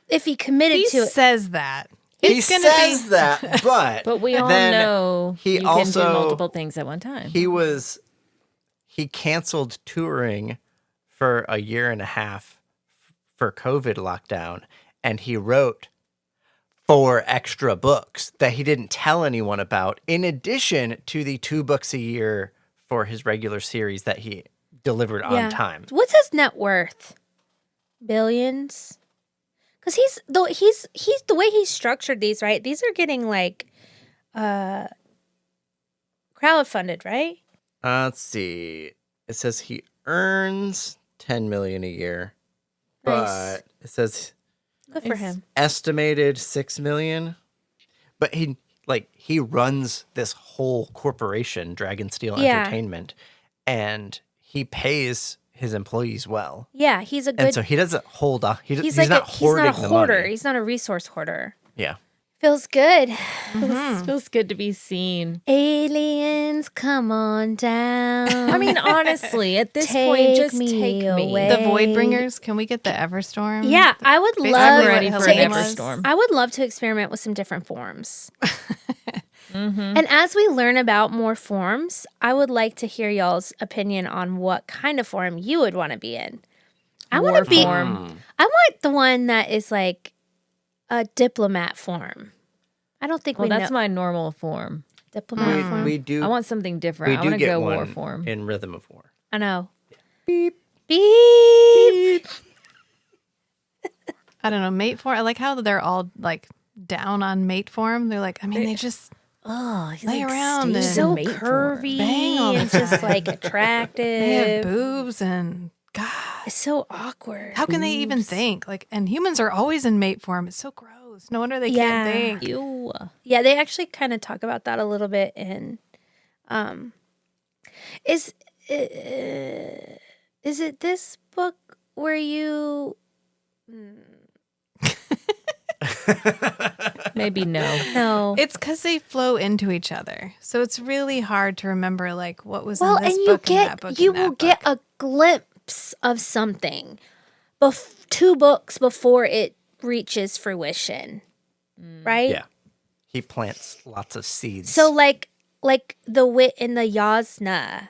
if he committed he to it. says that. He It's gonna says be- that, but we all then know he you can also do multiple things at one time. he canceled touring for a year and a half for COVID lockdown, and he wrote 4 extra books that he didn't tell anyone about, in addition to the 2 books a year for his regular series that he delivered on time. What's his net worth? Billions? Because he's the way he's structured these, right? These are getting like crowdfunded, right? Let's see. It says he earns $10 million a year, Nice. but it says Good for him. estimated $6 million. But he runs this whole corporation, Dragonsteel Yeah. Entertainment, and he pays his employees well. Yeah, he's a good. And so he doesn't hold off. He's he's not like hoarding he's not a the hoarder. money. He's not a resource hoarder. Yeah. Feels good. Feels good to be seen. Aliens, come on down. I mean, honestly, at this Take point, just me take me. away. The Voidbringers, can we get the Everstorm? Yeah, I would Basically love I'm ready what for to. an Helene was. Everstorm. I would love to experiment with some different forms. And as we learn about more forms, I would like to hear y'all's opinion on what kind of form you would want to be in. I want to be. form. I want the one that is like a diplomat form. I don't think Well, we that's know my normal form. diplomat form. We do. I want something different. I do want to get go one war form. in Rhythm of War. I know. Beep. Beep. I don't know, mate form. I like how they're all like down on mate form. They're like, I mean, they just Oh, lay around and So mate curvy. Bang all the It's just time. like they have attractive. boobs and God, It's so awkward. how can they even think? Like, and humans are always in mate form. It's so gross. No wonder they Yeah. can't think. Ew. Yeah, they actually kind of talk about that a little bit in is it this book where you Maybe no. no. It's because they flow into each other, so it's really hard to remember like what was Well, in this and book and that book. you and that will get book. a glimpse of something 2 books before it reaches fruition. Right? Yeah. He plants lots of seeds. So like the wit and the yasna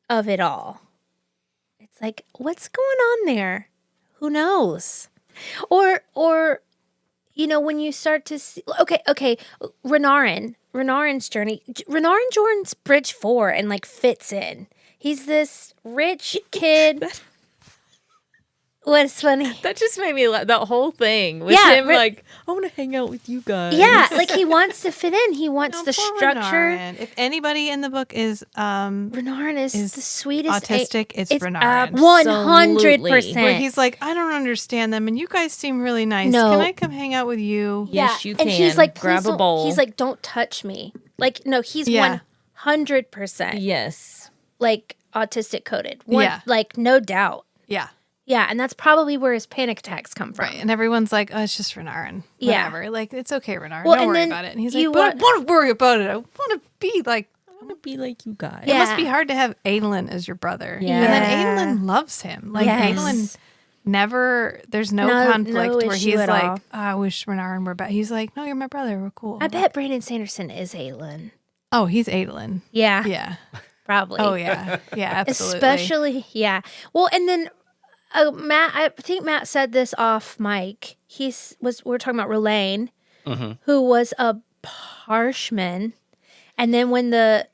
of it all. It's like, what's going on there? Who knows? Or you know, when you start to see okay, Renarin's journey. Renarin joins Bridge 4 and like fits in. He's this rich kid. What's funny? That just made me laugh. That whole thing with Yeah, him, like, I want to hang out with you guys. Yeah, like he wants to fit in. He wants No, the poor structure. Renarin. If anybody in the book is Renarin is is the sweetest. autistic, it's It's Renarin. 100%. Where he's like, I don't understand them, and you guys seem really nice. No. Can I come hang out with you? Yes, you And he's can. like, Grab "Please a don't-" bowl. He's like, don't touch me. Like, no, he's Yeah. 100% Yes. like autistic coded. Yeah. Like, no doubt. Yeah. Yeah, and that's probably where his panic attacks come from. Right. And everyone's like, oh, it's just Renarin. Yeah. Whatever. Like, it's okay, Renarin. Well, don't and worry then about it. And he's you like, but I want- want to worry about it. I want to be like, I want to be like you guys. Yeah. it must be hard to have Adolin as your brother. Yeah. And then Yeah. Adolin loves him. Like, Yes. Adolin never, there's no No conflict where issue he's at like, all. oh, I wish Renarin were back. He's like, no, you're my brother. We're cool. I bet Brandon Sanderson is Aelin. Oh, he's Adolin. Yeah, Yeah. probably. Oh, yeah. Yeah, absolutely. Especially, yeah. Well, and then Matt, I think Matt said this off mic. We're talking about Rolaine, who was a Parshman, and then when the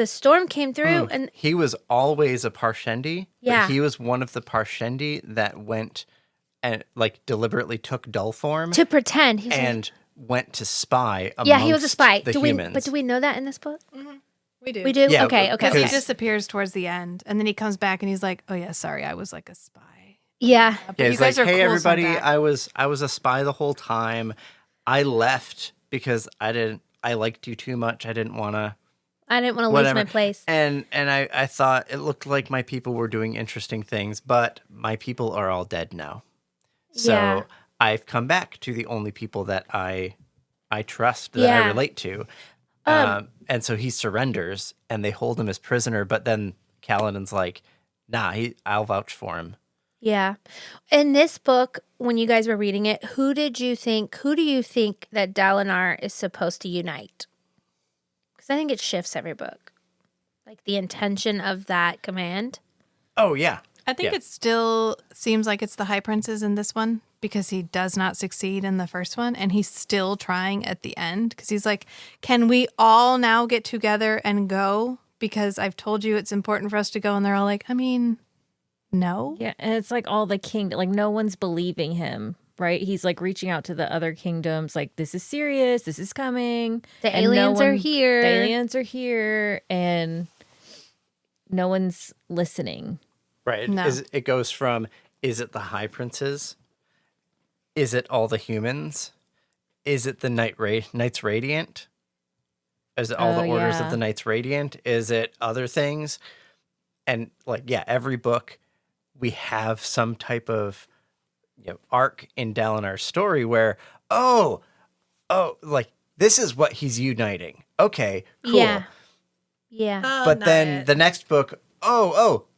storm came through, and he was always a Parshendi. Yeah. But he was one of the Parshendi that went and like deliberately took dull form to pretend he's like, and went to spy amongst yeah, he was a spy. the Do humans. we know that in this book? We do. We do. Yeah, Okay. Because he Because- disappears towards the end, and then he comes back and he's like, "Oh yeah, sorry, I was like a spy." Yeah. But Yeah, you he's guys like, are hey cool, so I'm everybody, back." I was a spy the whole time. I left because I liked you too much. I didn't want to I didn't want to lose whatever. my place. And I thought it looked like my people were doing interesting things, but my people are all dead now. So Yeah. I've come back to the only people that I trust, that Yeah. I relate to. And so he surrenders and they hold him as prisoner, but then Kaladin's like, nah, I'll vouch for him. Yeah. In this book, when you guys were reading it, who do you think that Dalinar is supposed to unite? Because I think it shifts every book. Like the intention of that command. Oh yeah. I think Yeah. it still seems like it's the High Princes in this one because he does not succeed in the first one. And he's still trying at the end because he's like, can we all now get together and go? Because I've told you it's important for us to go. And they're all like, I mean, no. Yeah, and it's like all the kingdom, like no one's believing him, right? He's like reaching out to the other kingdoms, like this is serious, this is coming. The and aliens are here. The aliens are here, and no one's listening. Right. No. It goes from, is it the High Princes? Is it all the humans? Is it the Knights Radiant? Is it all Oh, the orders yeah. of the Knights Radiant? Is it other things? And like, yeah, every book we have some type of arc in Dalinar's story where, like this is what he's uniting. Okay, cool. Yeah. Yeah. But then the next book,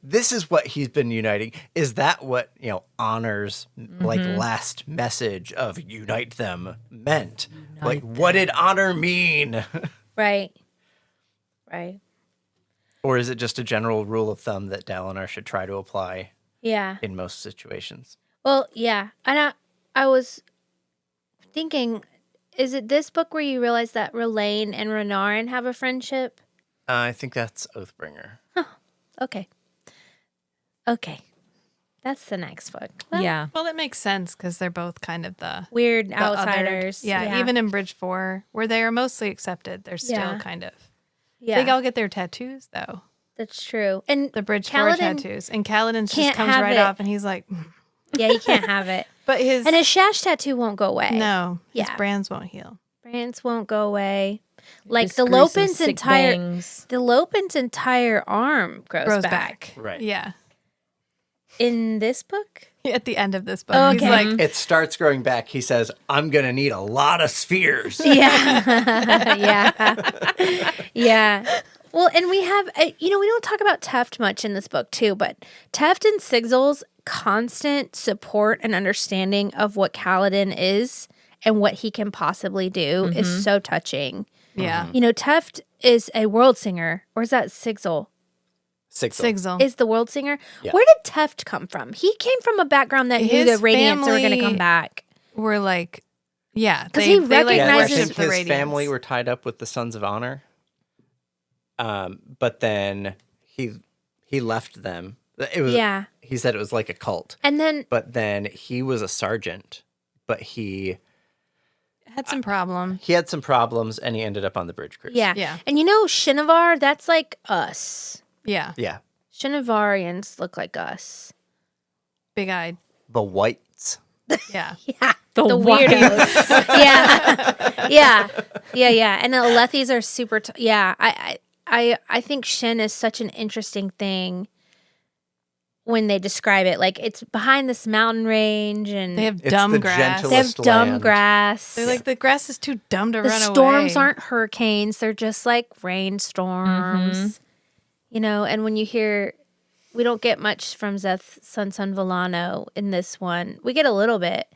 this is what he's been uniting. Is that what, Honor's like last message of unite them meant? Like, what did Honor mean? Right. Right. Or is it just a general rule of thumb that Dalinar should try to apply Yeah. in most situations? Well, yeah. And I was thinking, is it this book where you realize that R'laine and Renarin have a friendship? I think that's Oathbringer. Okay. Okay. That's the next book. Well, Yeah. Well, it makes sense because they're both kind of the Weird the other- outsiders. yeah, even in Bridge 4, where they are mostly accepted, they're still Yeah. kind of. yeah, They all get their tattoos, though. that's true. And The Bridge 4 Kaladin tattoos. And Kaladin just can't comes have right it. off and he's like, yeah, he can't have it. but his. And his Shash tattoo won't go away. No, his Yeah. brands won't heal. Brands won't go away. Like Just the grew some Lopin's sick entire bangs. arm grows back. Right. Yeah. In this book? At the end of this book, Okay. he's like, It starts growing back. He says, I'm going to need a lot of spheres. Yeah. yeah. Yeah. Well, and we have, we don't talk about Teft much in this book, too, but Teft and Sigil's constant support and understanding of what Kaladin is and what he can possibly do is so touching. yeah. Teft is a world singer, or is that Sigil? Sigil. Is the world singer? Yeah. Where did Teft come from? He came from a background that knew His the Radiants were going to family- come back. We're like, yeah. 'Cause They, he they like Yeah, I recognizes- think worship the his Radiance. family were tied up with the Sons of Honor. But then he left them. It was Yeah. He said it was like a cult. And then, But then he was a sergeant, but he Had some problem. had some problems and he ended up on the bridge cruise. yeah. Yeah. And Shinovar, that's like us. Yeah. Yeah. Shinavarians look like us. Big eyed. The whites. Yeah. Yeah. The weirdos. yeah. Yeah. Yeah. Yeah. And the Alethis are super, yeah. I think Shin is such an interesting thing when they describe it. Like it's behind this mountain range and They have It's dumb the grass. they have gentlest dumb land. grass. They're like, the grass is too dumb to the run storms away. aren't hurricanes. They're just like rainstorms. And when you hear, we don't get much from Zeth Sun Villano in this one. We get a little bit,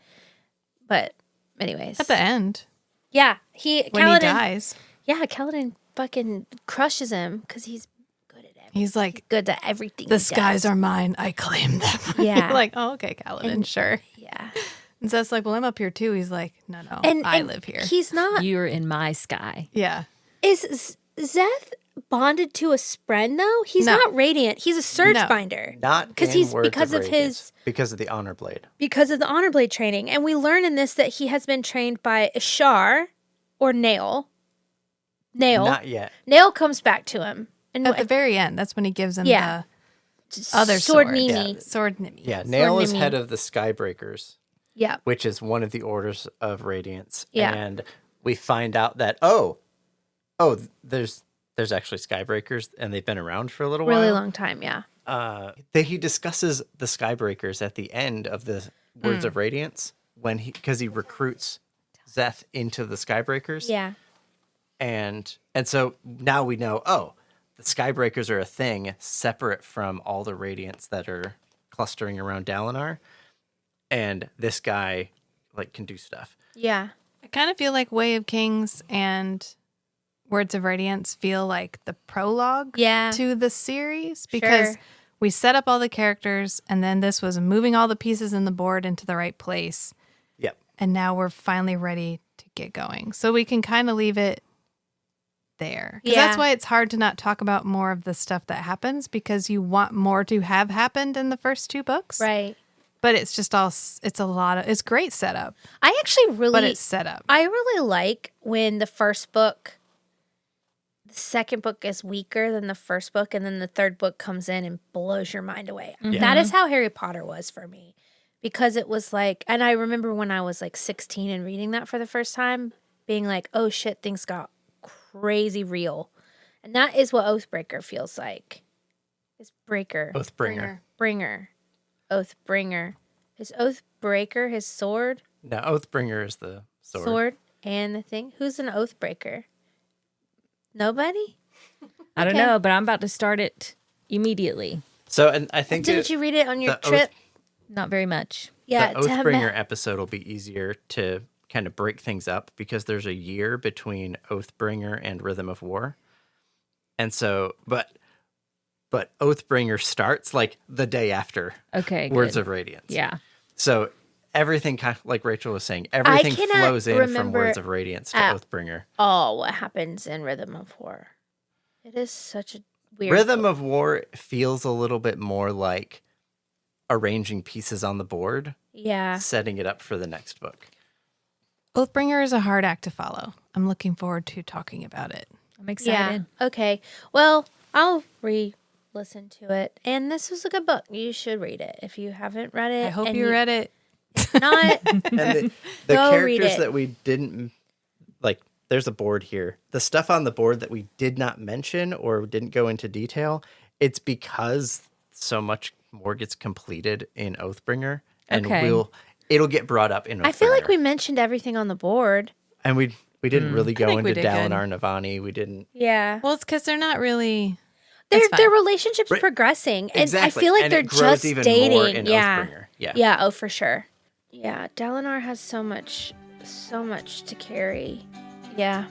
but anyways. At the end, Yeah, when Kaladin, he dies, Yeah, Kaladin fucking crushes him because he's good at everything. he's like, Good at everything. the he skies does. are mine. I claim them. Yeah. You're like, oh, okay, Kaladin, sure. Yeah, And Zeth's like, well, I'm up here too. He's like, no, and I and live here. He's not. You're in my sky. Yeah. Is Zeth bonded to a Spren though? He's No. not radiant. He's a surge No. binder. Not 'Cause in he's- Words because of Radiance, his- because of the honor blade. Because of the honor blade training, and we learn in this that he has been trained by Ishar or Nail. Not yet. Nail comes back to him, and At the very end, that's when he gives him Yeah. the other sword sword. Nimi. Yeah. sword Nimi. Yeah, Nail is Nimi. head of the Skybreakers, Yeah, which is one of the orders of Radiance. Yeah. And we find out that there's actually Skybreakers and they've been around for a little really while. long time. Yeah, That he discusses the Skybreakers at the end of the Words of Radiance because he recruits Zeth into the Skybreakers. yeah, And so now we know, the Skybreakers are a thing separate from all the Radiants that are clustering around Dalinar. And this guy can do stuff. yeah. I kind of feel like Way of Kings and Words of Radiance feel like the prologue Yeah. to the series because Sure. we set up all the characters, and then this was moving all the pieces in the board into the right place. Yep. And now we're finally ready to get going. So we can kind of leave it there. Because that's why it's hard to not talk about more of the stuff that happens, because you want more to have happened in the first 2 books. Right. But it's just it's great setup, I actually but it's set up. I really like when the second book is weaker than the first book, and then the third book comes in and blows your mind away. Yeah. That is how Harry Potter was for me, because it was like, and I remember when I was like 16 and reading that for the first time, being like, oh shit, things got crazy real. And that is what Oathbreaker feels like. It's Breaker. Oathbringer. Bringer. Oathbringer. Is Oathbreaker his sword? No, Oathbringer is the sword. And the thing. Who's an Oathbreaker? Nobody? I don't Okay. know, but I'm about to start it immediately. So, and I think Didn't you read it on your the trip? Not very much. Yeah. the Oathbringer episode will be easier to kind of break things up, because there's a year between Oathbringer and Rhythm of War. And so, but Oathbringer starts like the day after Okay, Words good. of Radiance. Yeah. So everything, kind of like Rachel was saying, everything cannot flows in from remember Words of Radiance to at Oathbringer. Oh, what happens in Rhythm of War? It is such a weird Rhythm book. of War feels a little bit more like arranging pieces on the board, Yeah. setting it up for the next book. Oathbringer is a hard act to follow. I'm looking forward to talking about it. I'm excited. Yeah. Okay. Well, I'll re-listen to it. And this was a good book. You should read it if you haven't read it. I hope and you read it. Not. And the Go read characters it. that we didn't, like, there's a board here. The stuff on the board that we did not mention or didn't go into detail, it's because so much more gets completed in Oathbringer. And Okay. it'll get brought up in Oathbringer. I feel like we mentioned everything on the board. And we didn't really go think we into did good. Dalinar Navani. We didn't. Yeah. Well, it's because they're not really. Their It's fine. their relationship's Right. progressing. And Exactly. I feel like And they're it grows just even dating. more in Yeah. Oathbringer. Yeah. Yeah, oh for sure. Yeah, Dalinar has so much to carry. Yeah.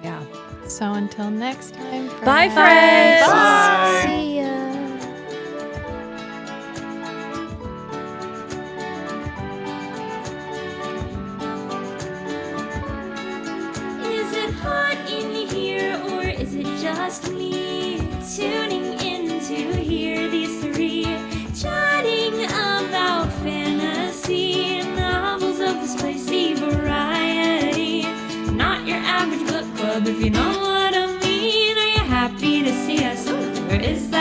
Yeah. So until next time. Bye, friends. Bye. See ya. Is it hot in here or is it just me? Tuning in to hear these three chatting about fantasy novels of the spicy variety. Not your average book club, if you know what I mean. Are you happy to see us? Or is that